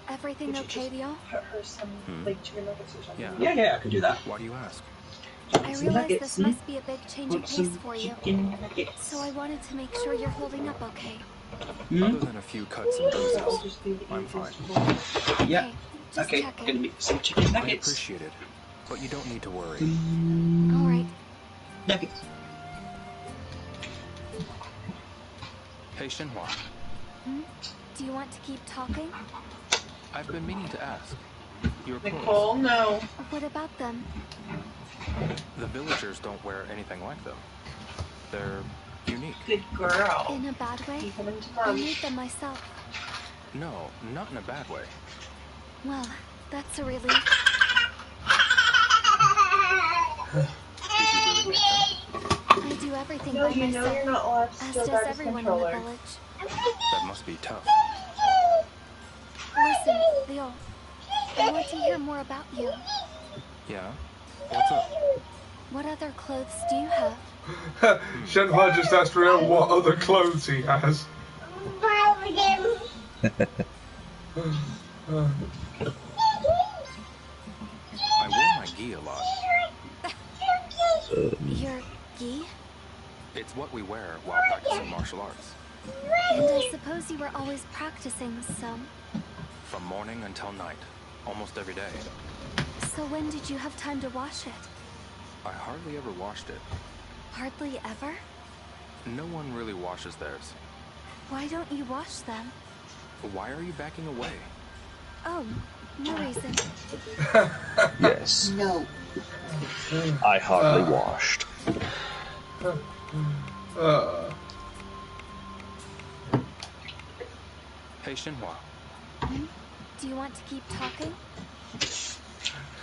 Everything okay, Leo? Put her some like chicken nuggets or something. Yeah, I can do that. Why do you ask? I realize this must be a big change of pace for you, so I wanted to make sure you're holding up okay. Other than a few cuts and bruises, I'm fine. Yeah. Just Okay, checking. gonna make some chicken I nuggets. appreciate it, but you don't need to worry. All right. Nuggets. Hey, Shenhua, Do you want to keep talking? I've been meaning to ask. Your clothes. Nicole, no. What about them? The villagers don't wear anything like them. They're unique. Good girl. In a bad way? Keep them into I mum. made them myself. No, not in a bad way. Well, that's a relief. Did you really make them? I do everything No, by you know myself, you're not allowed to as steal does Barbie's everyone in the controller. village. That must be tough. Listen, Leo, I want to hear more about you. Yeah? What's up? What other clothes do you have? Shenhua just asked Rio what other clothes he has. I wear my gi a lot. Your gi? It's what we wear while practicing martial arts. And I suppose you were always practicing some. From morning until night. Almost every day. So when did you have time to wash it? I hardly ever washed it. Hardly ever? No one really washes theirs. Why don't you wash them? Why are you backing away? Oh, no reason. Yes. No. I hardly washed. Hey, Shenhua. Do you want to keep talking?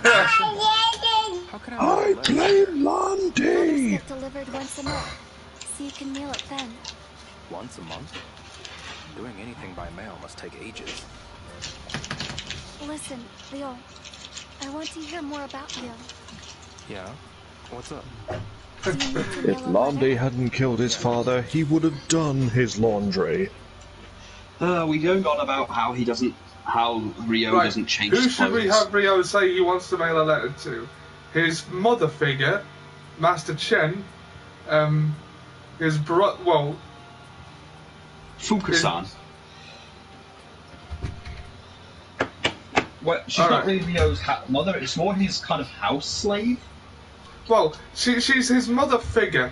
How can I I blame Letters Landy! get delivered once a month, so you can mail it then. Once a month? Doing anything by mail must take ages. Listen, Leo, I want to hear more about you. Yeah? What's up? Do you need to mail If a Landy letter? hadn't killed his father, he would have done his laundry. We don't on about how he doesn't, how Rio Right, doesn't change who his should we clothes. have Rio say he wants to mail a letter to? His mother figure, Master Chen, his Fuka-san. Well, she's All not right. really Rio's mother, it's more his kind of house slave. well, she's his mother figure.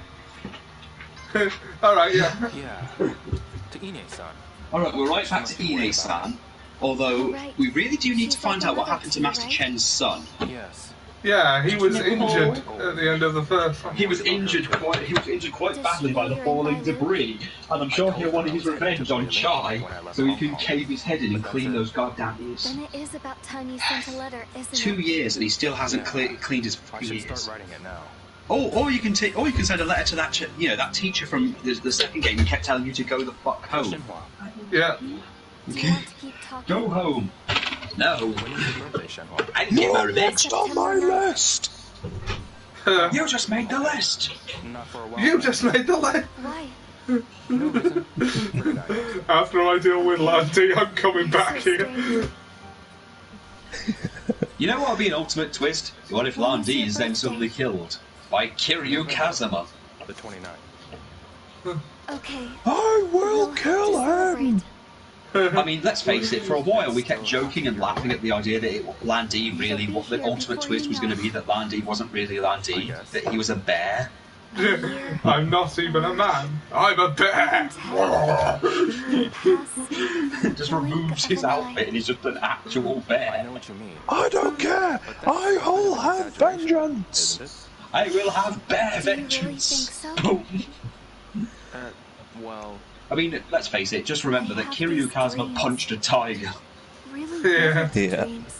Alright, yeah. Yeah. To Ine-san. Alright, we're right back to Ine-san. Although, Right. we really do need to She's find like out what another happened to key, Master right? Chen's son. Yes. Yeah, he was Nicole. injured at the end of the first one. He was injured quite badly by the falling debris, and I'm sure he'll want his revenge on Chai, so he can cave his head in and clean those goddamn ears. Then it is about time you sent a letter, isn't 2 it? years and he still hasn't cleaned his I should ears. start writing it now. Or you can send a letter to that that teacher from the second game who kept telling you to go the fuck home. Shenhua. Yeah. Do you Okay. want to keep talking? Go home. No. When is your birthday, Shenhua? I didn't get my You're revenge. next on my list! You just made the list. Not for a while. You just made the letter. Why? No reason. Pretty nice. After I deal with Landy, I'm coming back So here. strange. You know what would be an ultimate twist? What if Landy is then suddenly killed by Kiryu Kazama? The 29th. Okay. I will We'll kill have to him! celebrate. I mean, let's face it, for a while we kept joking and laughing at the idea that Landy really, what the ultimate twist was going to be that Landy wasn't really Landy, that he was a bear. I'm not even a man. I'm a bear. Just removes his outfit and he's just an actual bear. I know what you mean. I don't care. I will have vengeance. I will have bear Do you really vengeance. think so? Well, I mean, let's face it. Just remember that Kiryu Kazuma punched a tiger. Really Yeah. dreams.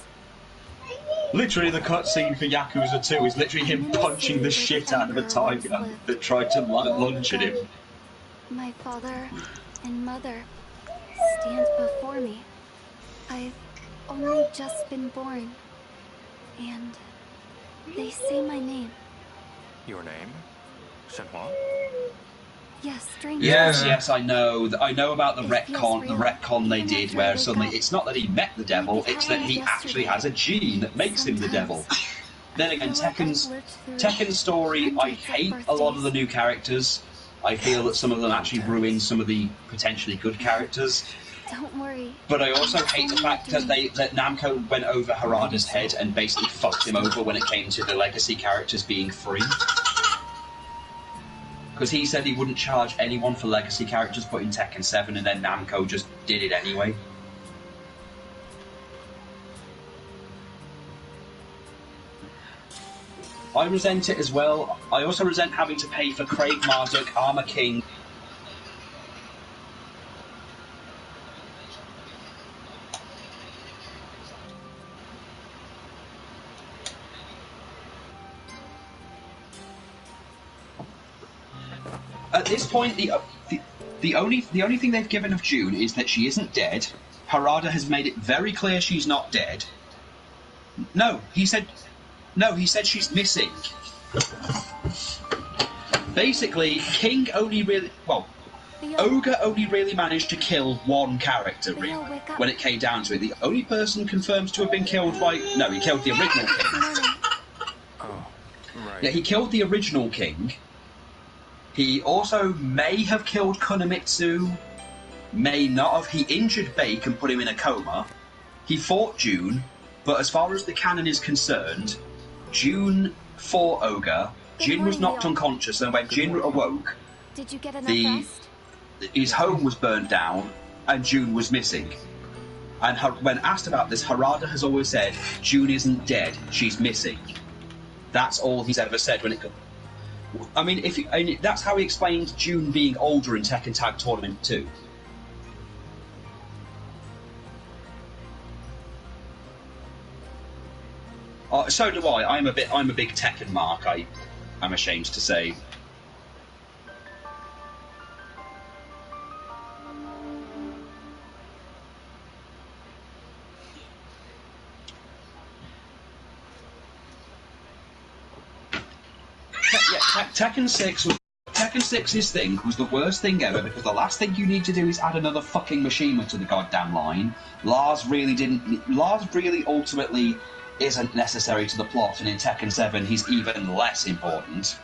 Literally, the cutscene for Yakuza 2 is literally him punching the shit out of a tiger that tried to lunge at him. My father and mother stand before me. I've only just been born, and they say my name. your name? Shenhua? Yes, stranger. Yes, I know. I know about the It feels retcon. real. The retcon they Even did, after where I wake suddenly up. it's not that he met the devil; it's that he actually has a gene that makes him the devil. Then again, Tekken's story, I hate a lot of the new characters. I feel that some of them actually ruin some of the potentially good characters. Don't worry. But I also hate the fact that Namco went over Harada's head and basically fucked him over when it came to the legacy characters being free. Because he said he wouldn't charge anyone for legacy characters put in Tekken 7, and then Namco just did it anyway. I resent it as well. I also resent having to pay for Craig Marduk, Armor King. At this point, the only thing they've given of June is that she isn't dead. Harada has made it very clear she's not dead. No, he said she's missing. Basically, King only really Ogre only really managed to kill one character, really, when it came down to it. The only person confirmed to have been killed by... No, he killed the original King. Oh, right. Yeah, he killed the original King. He also may have killed Kunamitsu, may not have. He injured Bake and put him in a coma. He fought June, but as far as the canon is concerned, June fought Ogre. Jin was knocked unconscious, and when Jin awoke, Did you get enough rest? his home was burned down, and June was missing. And when asked about this, Harada has always said, June isn't dead, she's missing. That's all he's ever said when it comes... I mean, that's how he explained June being older in Tekken Tag Tournament 2. So do I. I'm a big Tekken mark. I'm ashamed to say. Tekken 6's thing was the worst thing ever, because the last thing you need to do is add another fucking Mishima to the goddamn line. Lars really ultimately isn't necessary to the plot, and in Tekken 7 he's even less important.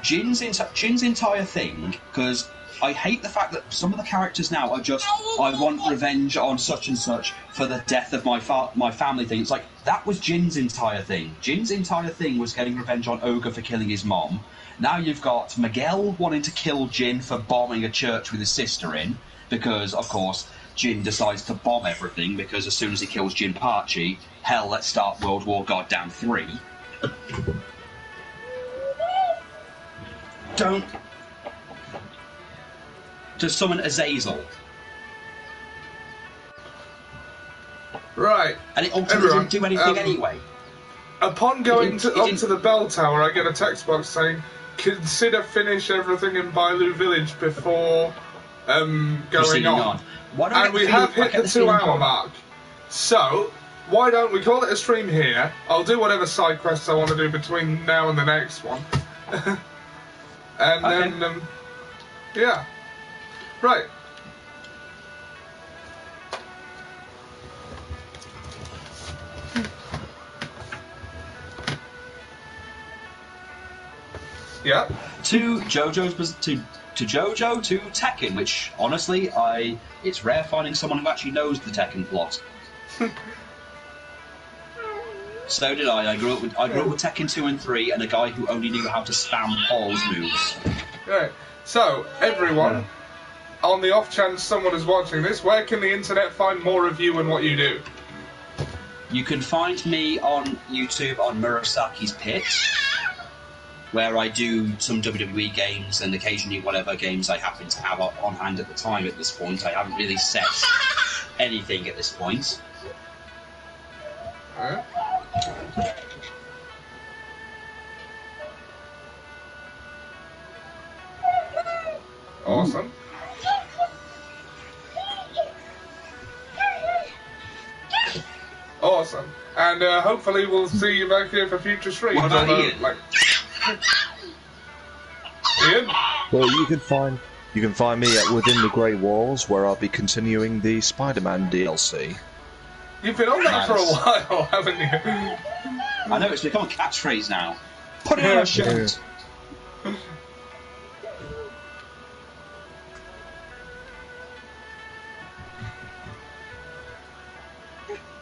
Jin's entire thing, because I hate the fact that some of the characters now are just, I want revenge on such and such for the death of my family thing. It's like, that was Jin's entire thing. Jin's entire thing was getting revenge on Ogre for killing his mom. Now you've got Miguel wanting to kill Jin for bombing a church with his sister in, because, of course, Jin decides to bomb everything, because as soon as he kills Jinpachi, hell, let's start World War Goddamn 3. Don't... To summon Azazel. Right. And it ultimately didn't do anything anyway. Upon going up to the bell tower, I get a text box saying, consider finish everything in Bailu Village before going on. And we have hit the 2-hour mark. So, why don't we call it a stream here? I'll do whatever side quests I want to do between now and the next one. And then, yeah. Right. Yeah. To JoJo, to Tekken, which honestly, it's rare finding someone who actually knows the Tekken plot. So did I. I grew up with Tekken 2 and 3 and a guy who only knew how to spam Paul's moves. Right. So, everyone, on the off chance someone is watching this, where can the internet find more of you and what you do? You can find me on YouTube on Murasaki's Pit, where I do some WWE games and occasionally whatever games I happen to have on hand at the time at this point. I haven't really set anything at this point. Alright. Awesome. Awesome. And hopefully we'll see you back here for future streams. What about Ian? Ian? Well, you can find me at Within the Grey Walls, where I'll be continuing the Spider-Man DLC. You've been on that for a while, haven't you? I know, it's become a catchphrase now. Put it on a shirt.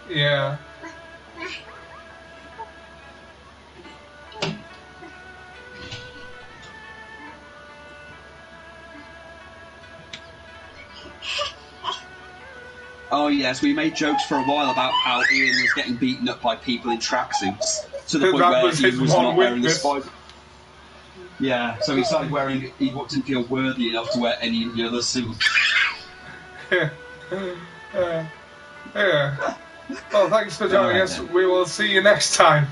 Yeah. Oh yes, we made jokes for a while about how Ian was getting beaten up by people in tracksuits to the point where he was not wearing the spider. Yeah, so he started wearing. He didn't feel worthy enough to wear any of the other suits. Yeah. Well, thanks for joining us. We will see you next time.